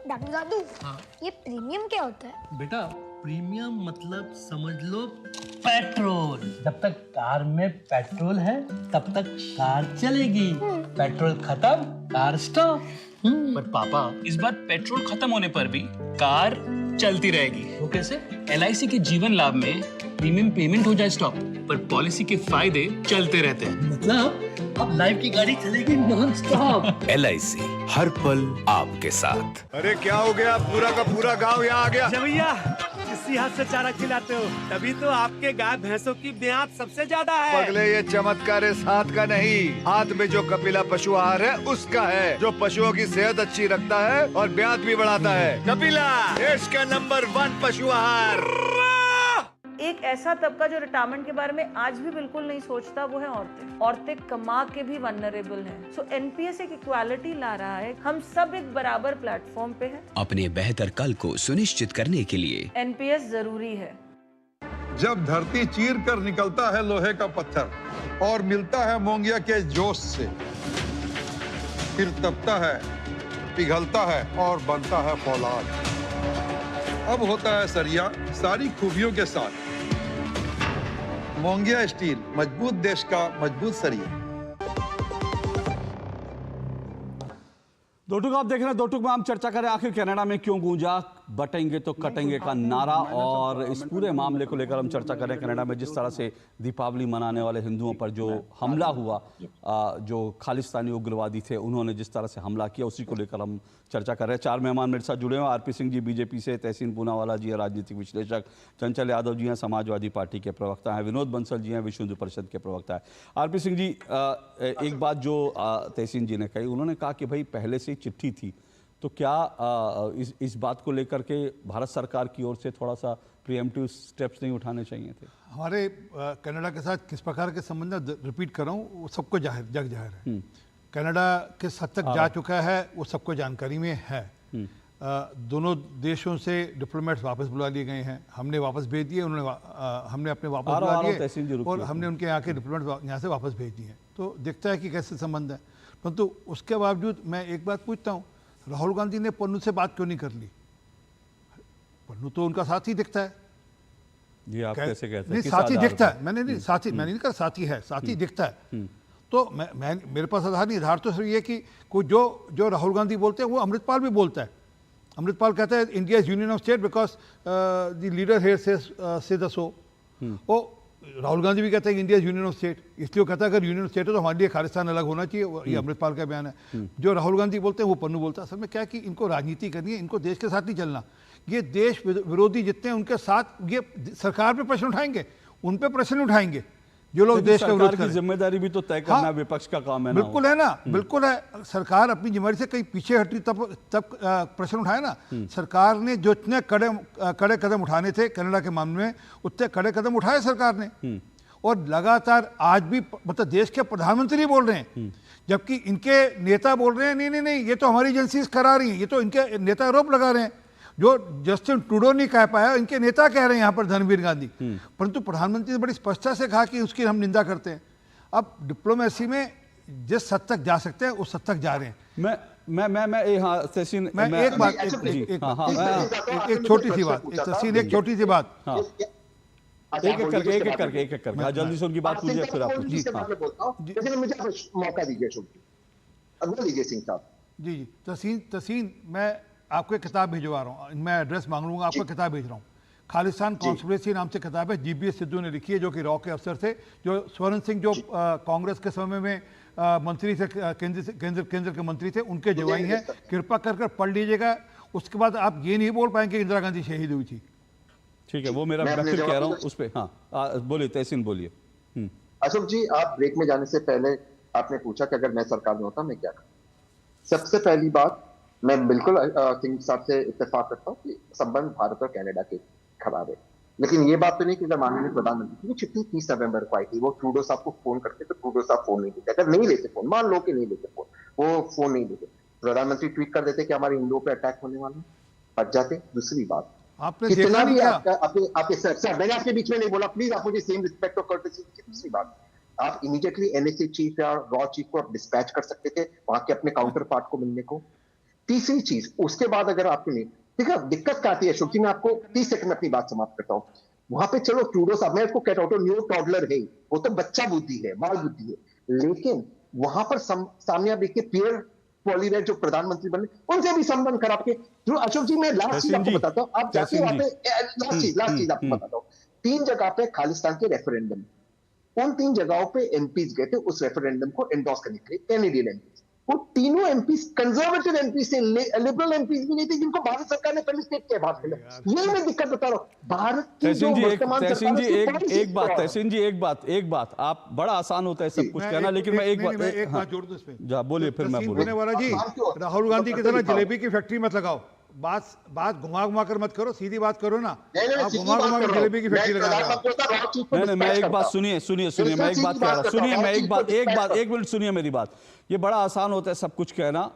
दादू दादू, ये प्रीमियम क्या होता है? बेटा प्रीमियम मतलब समझ लो पेट्रोल। जब तक कार में पेट्रोल है तब तक कार चलेगी, पेट्रोल खत्म कार स्टॉप। पर पापा इस बार पेट्रोल खत्म होने पर भी कार चलती रहेगी। वो कैसे? LIC के जीवन लाभ में प्रीमियम पेमेंट हो जाए स्टॉप, पर पॉलिसी के फायदे चलते रहते हैं। मतलब अब लाइफ की गाड़ी चलेगी नॉन स्टॉप। LIC हर पल आपके साथ। अरे क्या हो गया, पूरा का पूरा गांव यहाँ आ गया। भैया इसी हाथ से चारा खिलाते हो, तभी तो आपके गाय भैंसों की ब्याज सबसे ज्यादा है। पगले ये चमत्कार इस हाथ का नहीं, हाथ में जो कपिला पशु आहार है उसका है, जो पशुओं की सेहत अच्छी रखता है और ब्याज भी बढ़ाता है। कपिला देश का नंबर 1 पशु आहार। एक ऐसा तबका जो रिटायरमेंट के बारे में आज भी बिल्कुल नहीं सोचता, वो है औरतें। औरतें कमा के भी वनरेबल हैं। सो एनपीएस एक इक्वालिटी ला रहा है, हम सब एक बराबर प्लेटफॉर्म पे हैं। अपने बेहतर कल को सुनिश्चित करने के लिए एनपीएस जरूरी है। जब धरती चीर कर निकलता है लोहे का पत्थर और मिलता है मोंगिया के जोश से, फिर तपता है, पिघलता है और बनता है फौलाद। अब होता है सरिया सारी खूबियों के साथ। मोंगिया स्टील, मजबूत देश का मजबूत सरिया। दो टुक आप देख रहे हैं। दो टुक में हम चर्चा करें आखिर कनाडा में क्यों गूंजा बटेंगे तो कटेंगे का नारा, और इस पूरे मामले को लेकर हम चर्चा करें। कनाडा में जिस तरह से दीपावली मनाने वाले हिंदुओं पर जो हमला हुआ, जो खालिस्तानी उग्रवादी थे उन्होंने जिस तरह से हमला किया, उसी को लेकर हम चर्चा कर रहे हैं। 4 मेहमान मेरे साथ जुड़े हैं। आरपी सिंह जी बीजेपी से, तहसीन पूनावाला जी हैं राजनीतिक विश्लेषक, चंचल यादव जी हैं समाजवादी पार्टी के प्रवक्ता हैं, विनोद बंसल जी हैं विश्व हिंदू परिषद के प्रवक्ता हैं। आरपी सिंह जी, एक बात जो तहसीन जी ने कही, उन्होंने कहा कि भाई पहले से ही चिट्ठी थी, तो क्या इस बात को लेकर के भारत सरकार की ओर से थोड़ा सा प्रीएम्प्टिव स्टेप्स नहीं उठाने चाहिए थे? हमारे कनाडा के साथ किस प्रकार के संबंध, रिपीट कर रहा हूँ, वो सबको जग जाहिर है। कनाडा किस हद तक जा चुका है वो सबको जानकारी में है। दोनों देशों से डिप्लोमेट्स वापस बुला लिए गए हैं, हमने वापस भेज दिए, हमने अपने वापस बुला लिए और हमने उनके यहाँ के डिप्लोमेट्स यहाँ से वापस भेज दिए हैं। तो दिखता है कि कैसे संबंध है। परंतु उसके बावजूद मैं एक बात पूछता हूँ, राहुल गांधी ने पन्नू से बात क्यों नहीं कर ली? पन्नू तो उनका साथी दिखता है। जी, आप कैसे कहते हैं? नहीं, साथी दिखता है। मैंने नहीं कहा साथी है, साथी दिखता है। तो मैं मेरे पास आधार नहीं, आधार तो सिर्फ ये कि कोई जो राहुल गांधी बोलते हैं वो अमृतपाल भी बोलता है। अमृतपाल कहता है India is union of state because the leader here से द सो। वो राहुल गांधी भी कहता है India is union of state, इसलिए वो कहता है अगर यूनियन ऑफ स्टेट है तो हमारे लिए खालिस्तान अलग होना चाहिए। ये अमृतपाल का बयान है। जो राहुल गांधी बोलते हैं वो पन्नू बोलता है। असल में क्या है कि इनको राजनीति करनी है, इनको देश के साथ नहीं चलना। ये देश विरोधी जितने हैं उनके साथ ये सरकार पे प्रश्न उठाएंगे, उन पे प्रश्न उठाएंगे जो लोग देश का विरोध करें। जिम्मेदारी भी तो तय करना विपक्ष का काम है ना। बिल्कुल है ना, बिल्कुल है। सरकार अपनी जिम्मेदारी से कहीं पीछे हटती तब प्रश्न उठाए ना। सरकार ने जो इतने कड़े कदम उठाने थे कनाडा के मामले में, उतने कड़े कदम उठाए सरकार ने। और लगातार आज भी मतलब देश के प्रधानमंत्री बोल रहे हैं, जबकि इनके नेता बोल रहे हैं नहीं नहीं नहीं ये तो हमारी एजेंसीज करा रही हैं, ये तो इनके नेता आरोप लगा रहे हैं। जो जस्टिन ट्रूडो नहीं कह पाया, इनके नेता कह रहे हैं यहाँ पर धर्मवीर गांधी। परंतु प्रधानमंत्री ने बड़ी स्पष्टता से कहा कि उसकी हम निंदा करते हैं। अब डिप्लोमेसी में जिस हद तक जा सकते हैं उस हद तक जा रहे हैं। एक छोटी सी बात, एक छोटी सी बात, एक करके जल्दी से उनकी बात पूछिए फिर आप। जी, मुझे मौका दीजिए सिंह साहब। जी, तहसीन, मैं आपको एक किताब भिजवा रहा हूँ, मैं एड्रेस मांग लूंगा, आपको किताब भेज रहा हूँ। खालिस्तान कॉन्स्पिरेसी नाम से किताब है, जीबीएस सिद्धू ने लिखी है, जो कि रॉ के अफसर थे, जो स्वर्ण सिंह जो कांग्रेस के समय में मंत्री थे, केंद्र के मंत्री थे, उनके जवाई हैं। कृपा कर पढ़ लीजिएगा। उसके बाद आप ये नहीं बोल पाएंगे इंदिरा गांधी शहीद हुई थी। ठीक है, वो मेरा मैं फिर कह रहा हूँ उस पर। हाँ बोलिए तहसीन, बोलिए। अशोक जी, आप ब्रेक में जाने से पहले आपने पूछा कि अगर मैं सरकार में होता मैं क्या करता। सबसे पहली बात, मैं बिल्कुल सिंह साहब से इत्तेफाक करता हूँ कि संबंध भारत और कनाडा के खराब है, लेकिन ये बात तो नहीं कि जब माननीय प्रधानमंत्री की चिट्ठी 30 नवंबर को आई थी, वो ट्रूडो साहब को फोन करते तो ट्रूडो साहब फोन नहीं लेते। अगर नहीं लेते फोन, मान लो कि नहीं लेते फोन, वो फोन नहीं लेते, प्रधानमंत्री ट्वीट कर देते कि हमारे हिंदुओं पे अटैक होने वाला है, बच जाते। दूसरी बात, आपने कितना भी आपके सर, मैंने आपके बीच में नहीं बोला, प्लीज आप मुझे सेम रिस्पेक्ट और कर्टेसी की। दूसरी बात, आप इमीडिएटली एनएसए चीफ या रॉ चीफ को आप डिस्पैच कर सकते थे वहां के अपने काउंटर पार्ट को मिलने को। तीसरी चीज, उसके बाद अगर आपके नहीं, ठीक है, दिक्कत क्या आती है अशोक जी, मैं आपको 30 सेकंड में अपनी बात समाप्त करता हूँ। वहां पे चलो ट्रूडो साहब, मैं उसको कहता हूँ न्यू टॉडलर है, वो तो बच्चा बुद्धि है, बाल बुद्धि है, लेकिन वहां पर सामने आप देखिए पियर पॉलिवेयर जो प्रधानमंत्री बने, उनसे भी संबंध खराब के। जो अशोक जी, मैं लास्ट चीज आपको बताता हूँ, आप जाके वहां पे लास्ट चीज आपको बताता हूँ। 3 जगह पे खालिस्तान के रेफरेंडम, उन 3 जगहों पे एमपीज गए थे उस रेफरेंडम को एंडोर्स करने के लिए, कैनेडियन एमपीज। वो तीनों एमपीज कंजर्वेटिव एमपीज से, लिबरल एमपीज भी नहीं थे, जिनको भारत सरकार ने पहले स्टेट के बाद मिला। ये मैं दिक्कत बता रहा हूँ भारत की जो वर्तमान तहसीन जी एक बात, आप बड़ा आसान होता है सब कुछ कहना, लेकिन मैं एक बात जोड़ दूं इसमें। बोलिए फिर मैं बोलूं। जी, राहुल गांधी की तरह जलेबी की फैक्ट्री मत लगाओ, बात घुमा कर मत करो, सीधी बात करो ना। आप सीधी घुमा बात के कर रहा जलेबी की हूं। फैक्ट्री मैं लगा रहे हो। प्रधानमंत्री का नहीं, मैं एक बात सुनिए, मैं एक बात कह रहा हूं, सुनिए, मैं एक मिनट सुनिए मेरी बात। ये बड़ा आसान होता है सब कुछ कहना।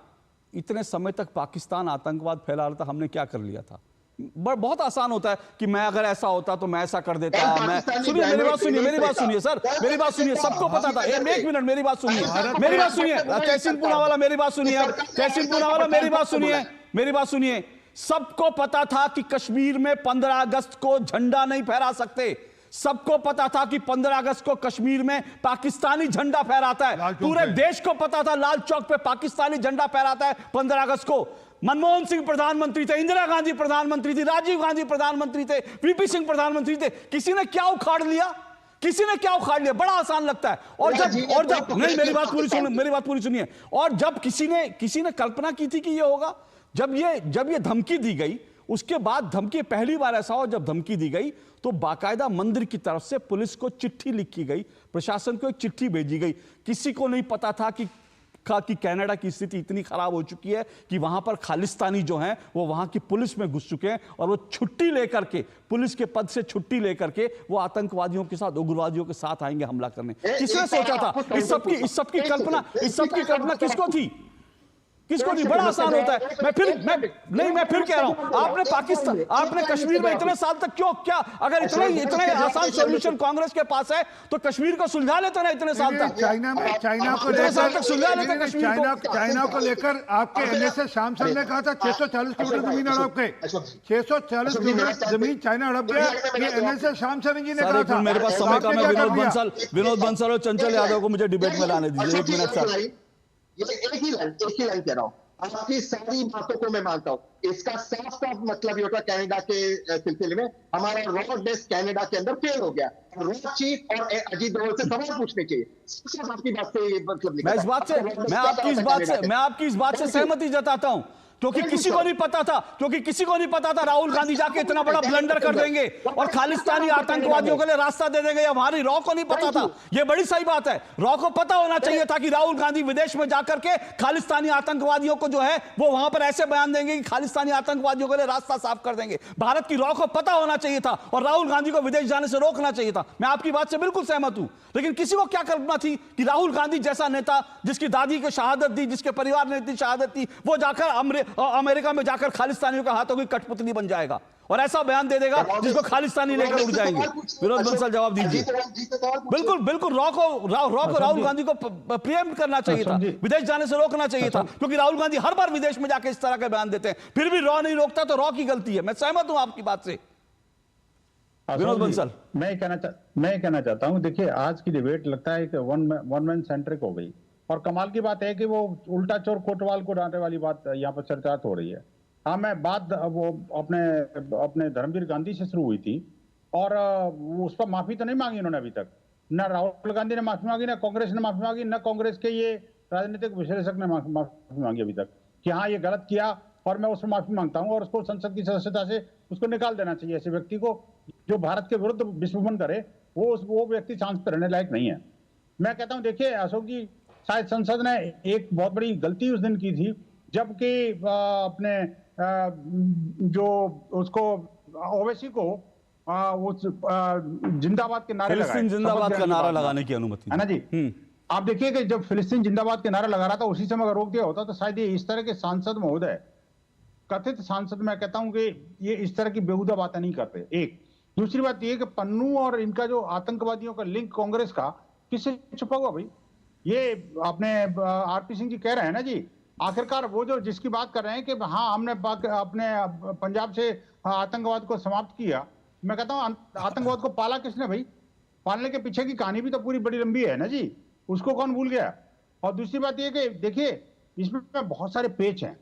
इतने समय तक पाकिस्तान आतंकवाद फैला रहा था, हमने क्या कर लिया था? बहुत आसान होता है कि मैं अगर ऐसा होता तो मैं ऐसा कर देता। मैं सुनिए मेरी बात सुनिए सर, मेरी बात सुनिए। सबको पता था। एक मिनट मेरी बात सुनिए, कैसिन पूनावाला मेरी बात सुनिए, कैसिन पूनावाला मेरी बात सुनिए। सबको पता था कि कश्मीर में 15 अगस्त को झंडा नहीं फहरा सकते। सबको पता था कि 15 अगस्त को कश्मीर में पाकिस्तानी झंडा फहराता है। पूरे देश को पता था लाल चौक पे पाकिस्तानी झंडा फहराता है 15 अगस्त को। मनमोहन सिंह प्रधानमंत्री थे, इंदिरा गांधी प्रधानमंत्री थी, राजीव गांधी प्रधानमंत्री थे, वीपी सिंह प्रधानमंत्री थे। किसी ने क्या उखाड़ लिया? बड़ा आसान लगता है। और जब नहीं, मेरी बात पूरी सुनिए। और जब किसी ने कल्पना की थी कि ये होगा, जब ये धमकी दी गई, उसके बाद धमकी पहली बार ऐसा हो जब धमकी दी गई तो बाकायदा मंदिर की तरफ से पुलिस को चिट्ठी लिखी गई, प्रशासन को एक चिट्ठी भेजी गई। किसी को नहीं पता था कि कनाडा की स्थिति इतनी खराब हो चुकी है कि वहां पर खालिस्तानी जो हैं वो वहां की पुलिस में घुस चुके हैं और वो छुट्टी लेकर के, पुलिस के पद से छुट्टी लेकर के वो आतंकवादियों के साथ, उग्रवादियों के साथ आएंगे हमला करने। किसने सोचा था? इस सब की कल्पना किसको थी? बड़ा आसान होता है। मैं फिर कह रहा हूं, आपने कश्मीर में इतने साल तक क्यों, क्या अगर इतना आसान सॉल्यूशन कांग्रेस के पास है तो कश्मीर को सुलझा लेते ना इतने साल तक। चाइना को सुलझा लेते कश्मीर को। चाइना को लेकर आपके एनएसए शाम सर ने कहा था 640 किलोमीटर जमीन हड़प गए, 640 किलोमीटर जमीन चाइना हड़प गया। ये एनएसए शाम सर जी ने कहा था। मेरे पास समय कम है। विनोद बंसल और चंचल यादव को मुझे डिबेट में लाने दीजिए। 1 मिनट सर। एक ही लाइन कह रहा हूँ। आपकी सारी बातों को मैं मानता हूँ। इसका साफ मतलब ये होता कनाडा के सिलसिले में हमारा रॉ डेस्क कनाडा के अंदर फेल हो गया। रॉ चीफ और अजीत डोभाल से सवाल पूछने चाहिए। आपकी बात से मतलब मैं आपकी इस बात से सहमति जताता हूं, क्योंकि किसी को नहीं पता था राहुल गांधी जाके इतना बड़ा ब्लंडर कर देंगे और खालिस्तानी आतंकवादियों के लिए रास्ता दे देंगे। हमारी रॉ को नहीं पता था। यह बड़ी सही बात है। रॉ को पता होना चाहिए था कि राहुल गांधी विदेश में जाकर के खालिस्तानी आतंकवादियों को जो है वो वहां पर ऐसे बयान देंगे कि खालिस्तानी आतंकवादियों के लिए रास्ता साफ कर देंगे। भारत की रॉ को पता होना चाहिए था और राहुल गांधी को विदेश जाने से रोकना चाहिए था। मैं आपकी बात से बिल्कुल सहमत हूं, लेकिन किसी को क्या कल्पना थी कि राहुल गांधी जैसा नेता, जिसकी दादी को शहादत दी, जिसके परिवार ने इतनी शहादत दी, वो जाकर अमेरिका में जाकर खालिस्तानियों का हाथों की कठपुतली बन जाएगा और ऐसा बयान दे देगा जिसको खालिस्तानी लेकर उड़ जाएंगे। विनोद बंसल जवाब दीजिए। बिल्कुल रॉ को राहुल गांधी को प्रिएम्प्ट करना चाहिए था, विदेश जाने से रोकना चाहिए था, क्योंकि राहुल गांधी हर बार विदेश में जाकर इस तरह के बयान देते हैं, फिर भी रॉ नहीं रोकता तो रॉ की गलती है। मैं सहमत हूं आपकी बात से। विनोद बंसल, मैं कहना चाहता हूं, देखिए आज की डिबेट लगता है कि वन मैन सेंट्रिक हो गई और कमाल की बात है कि वो उल्टा चोर कोतवाल को डांटने वाली बात यहाँ पर चर्चा हो रही है। हाँ, मैं बात वो अपने धर्मवीर गांधी से शुरू हुई थी और उस पर माफी तो नहीं मांगी उन्होंने अभी तक। न राहुल गांधी ने माफी मांगी, न कांग्रेस ने माफी मांगी, न कांग्रेस के ये राजनीतिक विश्लेषक ने माफी मांगी अभी तक कि हाँ ये गलत किया और मैं उसमें माफी मांगता हूँ और उसको संसद की सदस्यता से उसको निकाल देना चाहिए। ऐसे व्यक्ति को जो भारत के विरुद्ध विस्फोटन करे वो व्यक्ति सांसद रहने लायक नहीं है। मैं कहता हूँ, देखिए अशोक जी, शायद संसद ने एक बहुत बड़ी गलती उस दिन की थी जबकि अपने जो उसको ओवैसी को उस जिंदाबाद के नारे लगाए, जिंदाबाद का नारा लगाने की अनुमति है ना जी। आप देखिए कि जब फिलिस्तीन जिंदाबाद के नारा लगा रहा था उसी समय अगर रोक दिया होता तो शायद ये इस तरह के सांसद महोदय, कथित सांसद, मैं कहता हूं कि ये इस तरह की बेहुदा बातें नहीं करते। एक दूसरी बात ये कि पन्नू और इनका जो आतंकवादियों का लिंक कांग्रेस का किससे छुपा हुआ भाई? ये अपने आरपी सिंह जी कह रहे हैं ना जी, आखिरकार वो जो जिसकी बात कर रहे हैं कि हाँ हमने अपने पंजाब से आतंकवाद को समाप्त किया, मैं कहता हूँ आतंकवाद को पाला किसने भाई? पालने के पीछे की कहानी भी तो पूरी बड़ी लंबी है ना जी, उसको कौन भूल गया? और दूसरी बात यह कि देखिए इसमें बहुत सारे पेच हैं।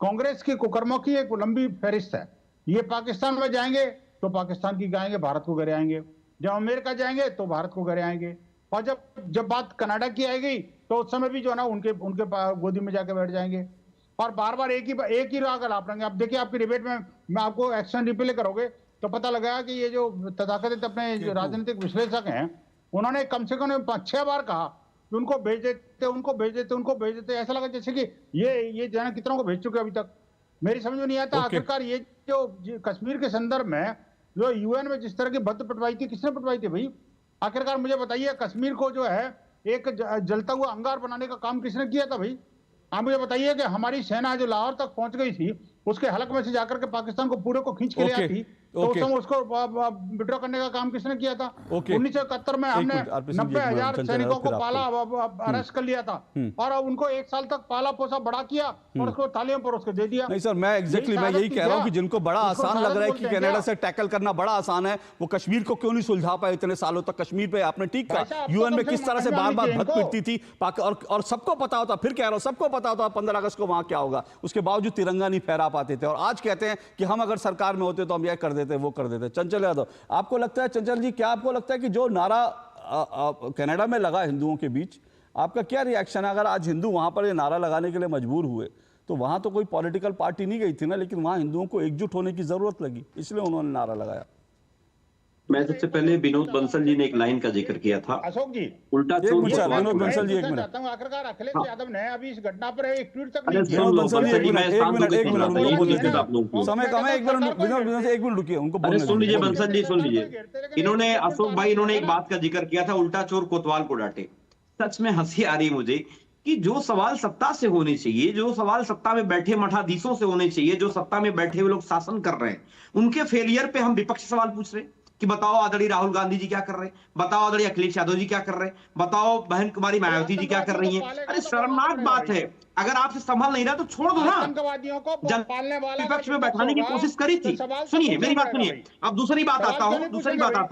कांग्रेस के कुकर्मों की एक लंबी फहरिस्त है। ये पाकिस्तान में जाएंगे तो पाकिस्तान की गाएंगे, भारत को घरे आएंगे। जब अमेरिका जाएंगे तो भारत को घरे आएंगे। और जब बात कनाडा की आएगी तो उस समय भी जो है ना उनके गोदी में जाके बैठ जाएंगे और बार बार एक ही राग लाप लेंगे। अब देखिए आपकी डिबेट में मैं आपको एक्शन रिप्ले करोगे तो पता लगा कि ये जो तथाकथित अपने जो राजनीतिक विश्लेषक हैं उन्होंने कम से कम 5-6 बार कहा कि उनको भेज देते। ऐसा लगा जैसे कि ये जो है कितनों को भेज चुके अभी तक। मेरी समझ में नहीं आता आखिरकार ये जो कश्मीर के संदर्भ में जो यूएन में जिस तरह की भद्द पिटवाई थी, किसने पिटवाई थी भाई? आखिरकार मुझे बताइए, कश्मीर को जो है एक जलता हुआ अंगार बनाने का काम किसने किया था भाई? आप मुझे बताइए कि हमारी सेना जो लाहौर तक पहुंच गई थी, उसके हलक में से जाकर के पाकिस्तान को पूरे को खींच के ले आई थी, तो उस समय उसको विड्रॉ करने का काम किसने किया था? 1971 में हमने 90,000 सैनिकों को पाला, अरेस्ट कर लिया था और उनको 1 साल तक पाला पोसा बड़ा किया और उसको तालियों पर उसको दे दिया। नहीं सर, मैं एग्जैक्टली मैं यही कह रहा हूँ कि जिनको बड़ा आसान लग रहा है कि कनाडा से टैकल करना बड़ा आसान है, वो कश्मीर को क्यों नहीं सुलझा पाए इतने सालों तक? कश्मीर पे आपने ठीक कहा, यूएन में किस तरह से बार बार भद पिटती थी और सबको पता होता, फिर कह रहा हूं सबको पता होता 15 अगस्त को वहां क्या होगा, उसके बावजूद तिरंगा नहीं फहरा पाते थे। और आज कहते हैं कि हम अगर सरकार में होते तो हम यह कर देते वो कर देते। चंचल यादव, आपको लगता है, चंचल जी क्या आपको लगता है कि जो नारा कनाडा में लगा हिंदुओं के बीच, आपका क्या रिएक्शन है? अगर आज हिंदू वहां पर ये नारा लगाने के लिए मजबूर हुए तो वहां तो कोई पॉलिटिकल पार्टी नहीं गई थी ना, लेकिन वहां हिंदुओं को एकजुट होने की जरूरत लगी, इसलिए उन्होंने नारा लगाया। मैं सबसे पहले विनोद बंसल जी ने एक लाइन का जिक्र किया था, अशोक जी उल्टा चोर विनोद बंसल जी एक मिनट, आखिरकार अखिलेश यादव ने अभी इस घटना पर एक ट्वीट तक नहीं किया। समय कम है, एक मिनट रुकिए, उनको अरे सुन लीजिए बंसल जी, सुन लीजिए। इन्होंने अशोक भाई इन्होंने एक बात का जिक्र किया था, उल्टा चोर कोतवाल को डांटे। सच में हंसी आ रही मुझे कि जो सवाल सत्ता से होने चाहिए, जो सवाल सत्ता में बैठे मठाधीशों से होने चाहिए, जो सत्ता में बैठे हुए लोग शासन कर रहे हैं, उनके फेलियर पे हम विपक्ष सवाल पूछ रहे हैं कि बताओ आदरणीय राहुल गांधी जी क्या कर रहे हैं, बताओ आदरणीय अखिलेश यादव जी क्या कर रहे हैं, बताओ बहन कुमारी मायावती जी क्या कर रही हैं। अरे शर्मनाक बात है, अगर आपसे संभल नहीं रहा तो छोड़ दो ना। विपक्ष में बैठाने की कोशिश करी थी। सुनिए मेरी बात सुनिए। अब दूसरी बात आता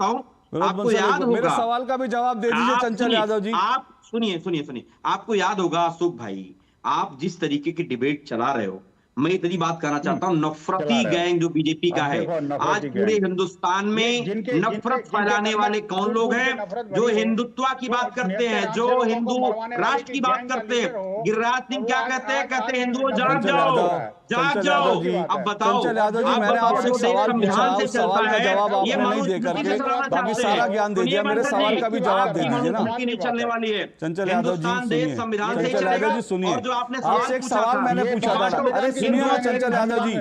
हूँ, आपको याद होगा, मेरे सवाल का भी जवाब दे दीजिए चंचल यादव जी। आप सुनिए, आपको याद होगा अशोक भाई, आप जिस तरीके की डिबेट चला रहे हो, मैं इतनी बात करना चाहता हूं, नफरती गैंग जो बीजेपी का है, आज पूरे हिंदुस्तान में नफरत फैलाने वाले कौन लोग हैं? जो हिंदुत्व की बात करते हैं, जो हिंदू राष्ट्र की बात करते हैं। गिरिराज सिंह क्या कहते हैं? कहते हैं हिंदुओं जाग जाओ, जाग जाओ। अब बताओ, मैंने आपसे एक सवाल पूछा, उस सवाल का जवाब आपने नहीं दे करके बाकी सारा ज्ञान दे दिया, मेरे सवाल का भी जवाब दे दीजिए ना। नहीं चलने वाली है चंचल यादव जी, संविधान से चंचल यादव जी सुनिए, आपसे एक सवाल मैंने पूछा था। अरे सुनिए ना चंचल यादव जी,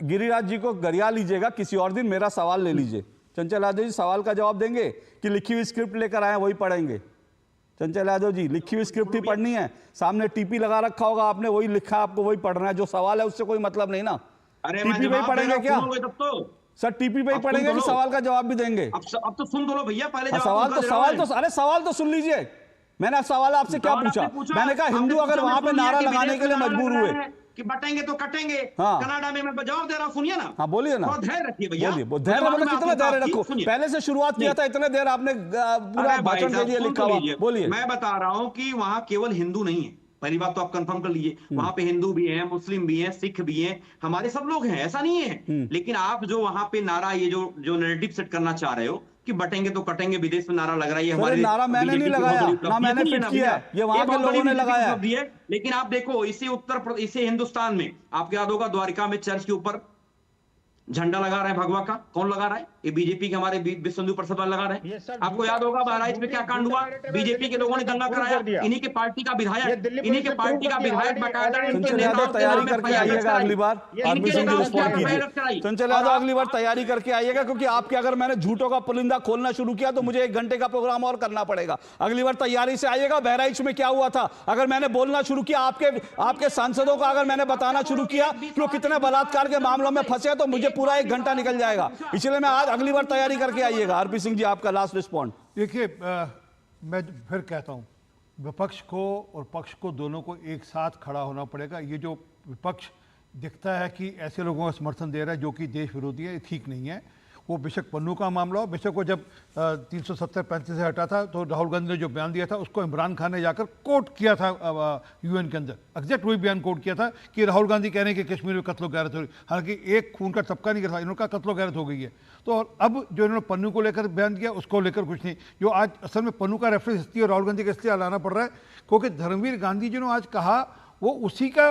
गिरिराज जी को गरिया लीजिएगा, किसी और दिन मेरा सवाल ले लीजिए। चंचल यादव जी सवाल का जवाब देंगे कि लिखी हुई स्क्रिप्ट लेकर आए वही पढ़ेंगे? चंचल यादव जी, लिखी हुई स्क्रिप्ट ही पढ़नी है, सामने टीपी लगा रखा होगा आपने, वही लिखा आपको वही पढ़ना है, जो सवाल है उससे कोई मतलब नहीं ना। टीपी पे ही पढ़ेंगे क्या सर? टीपी पे ही पढ़ेंगे कि सवाल का जवाब भी देंगे? अब तो सुन दो भैया, पहले सवाल तो सुन लीजिए। मैंने सवाल आपसे क्या पूछा? मैंने कहा हिंदू अगर वहां पे नारा लगाने के लिए मजबूर हुए कि बटेंगे तो कटेंगे, हाँ। कनाडा में मैं जवाब दे रहा हूं, सुनिए ना। हाँ बोलिए ना, धैर्य रखिए भैया। बोलिए, धैर्य मतलब कितना धैर्य रखो? पहले से शुरुआत किया था, इतने देर आपने पूरा भाषण दे दिया लिखा हुआ। बोलिए। मैं बता रहा हूं कि वहां केवल हिंदू नहीं है, पहली बात तो आप कंफर्म कर लीजिए। वहां पे हिंदू भी हैं, मुस्लिम भी हैं, सिख भी हैं, हमारे सब लोग हैं, ऐसा नहीं है। लेकिन आप जो वहां पे नारा, ये जो नैरेटिव सेट करना चाह रहे हो कि बटेंगे तो कटेंगे, विदेश में नारा लग रहा है, हमारे नारा मैंने नहीं लगाया ना, मैंने फिट किया, ये वहां के लोगों ने लगाया। लेकिन आप देखो इसी हिंदुस्तान में आपको याद होगा द्वारिका में चर्च के ऊपर झंडा लगा रहे हैं भगवा का, कौन लगा रहा है? ये बीजेपी के हमारे विश्व हिंदू परिषद वाले लगा रहे हैं। आपको याद होगा बहराइच में क्या कांड हुआ? बीजेपी के लोगों ने दंगा कराया, इन्हीं के पार्टी का विधायक बाकायदा तैयारी करके आइएगा अगली बार। चंचल यादव अगली बार तैयारी करके आइएगा, क्योंकि आपके अगर मैंने झूठों का पुलिंदा खोलना शुरू किया तो मुझे 1 घंटे का प्रोग्राम और करना पड़ेगा। अगली बार तैयारी से आइएगा। बहराइच में क्या हुआ था अगर मैंने बोलना शुरू किया, आपके सांसदों का अगर मैंने बताना शुरू किया कि वो कितने बलात्कार के मामलों में फंसे, तो मुझे पूरा 1 घंटा निकल जाएगा। इसलिए मैं आज अगली बार तैयारी करके आइएगा। आरपी सिंह जी, आपका लास्ट रिस्पॉन्ड। देखिए, मैं फिर कहता हूं, विपक्ष को और पक्ष को दोनों को एक साथ खड़ा होना पड़ेगा। ये जो विपक्ष दिखता है कि ऐसे लोगों का समर्थन दे रहा है जो कि देश विरोधी है, ये ठीक नहीं है। वो बेशक पन्नू का मामला हो, बेशक वो जब 370-35 से हटा था तो राहुल गांधी ने जो बयान दिया था उसको इमरान खान ने जाकर कोट किया था यूएन के अंदर, एग्जैक्ट वही बयान कोट किया था कि राहुल गांधी कह रहे हैं कि कश्मीर में कत्लो गैरत हो रही। हालांकि एक खून का तबका नहीं था, इनका कत्लो गैरत हो गई है। तो अब जो इन्होंने पन्नू को लेकर बयान दिया उसको लेकर कुछ नहीं। जो आज असल में पन्नू का रेफरेंस इसलिए राहुल गांधी का इसलिए लाना पड़ रहा है क्योंकि धर्मवीर गांधी जी ने आज कहा वो उसी का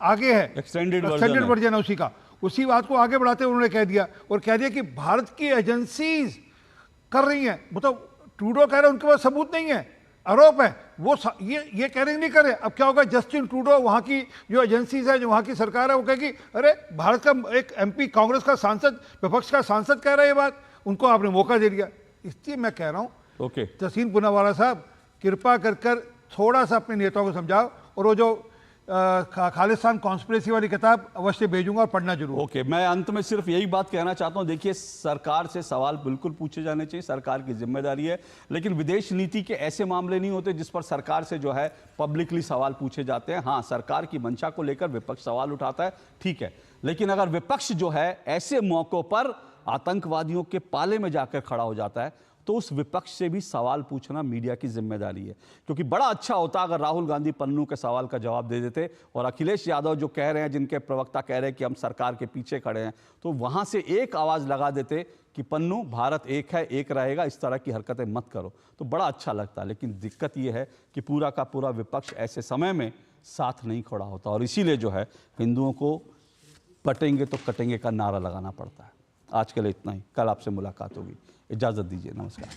आगे है, एक्सटेंडेड वर्जन है उसी का। उसी बात को आगे बढ़ाते हुए उन्होंने कह दिया कि भारत की एजेंसीज कर रही हैं। मतलब ट्रूडो कह रहे हैं उनके पास सबूत नहीं है, आरोप है वो ये कह रहे नहीं करे। अब क्या होगा, जस्टिन ट्रूडो वहाँ की जो एजेंसीज है, जो वहाँ की सरकार है, वो कहेगी अरे भारत का एक MP कांग्रेस का सांसद, विपक्ष का सांसद कह रहा है ये बात, उनको आपने मौका दे दिया। इसलिए मैं कह रहा हूँ तहसीन पूनावाला साहब, कृपा कर थोड़ा सा अपने नेताओं को समझाओ, और वो जो खालिस्तान कॉन्स्पिरेसी वाली किताब अवश्य भेजूंगा और पढ़ना जरूर। मैं अंत में सिर्फ यही बात कहना चाहता हूं, देखिए सरकार से सवाल बिल्कुल पूछे जाने चाहिए, सरकार की जिम्मेदारी है, लेकिन विदेश नीति के ऐसे मामले नहीं होते जिस पर सरकार से जो है पब्लिकली सवाल पूछे जाते हैं। हाँ, सरकार की मंशा को लेकर विपक्ष सवाल उठाता है, ठीक है, लेकिन अगर विपक्ष जो है ऐसे मौकों पर आतंकवादियों के पाले में जाकर खड़ा हो जाता है तो उस विपक्ष से भी सवाल पूछना मीडिया की जिम्मेदारी है। क्योंकि बड़ा अच्छा होता अगर राहुल गांधी पन्नू के सवाल का जवाब दे देते, और अखिलेश यादव जो कह रहे हैं, जिनके प्रवक्ता कह रहे हैं कि हम सरकार के पीछे खड़े हैं, तो वहां से एक आवाज लगा देते कि पन्नू, भारत एक है, एक रहेगा, इस तरह की हरकतें मत करो, तो बड़ा अच्छा लगता। लेकिन दिक्कत यह है कि पूरा का पूरा विपक्ष ऐसे समय में साथ नहीं खड़ा होता, और इसीलिए जो है हिंदुओं को पटेंगे तो कटेंगे का नारा लगाना पड़ता है। आज के लिए इतना ही, कल आपसे मुलाकात होगी, इजाजत दीजिए, नमस्कार।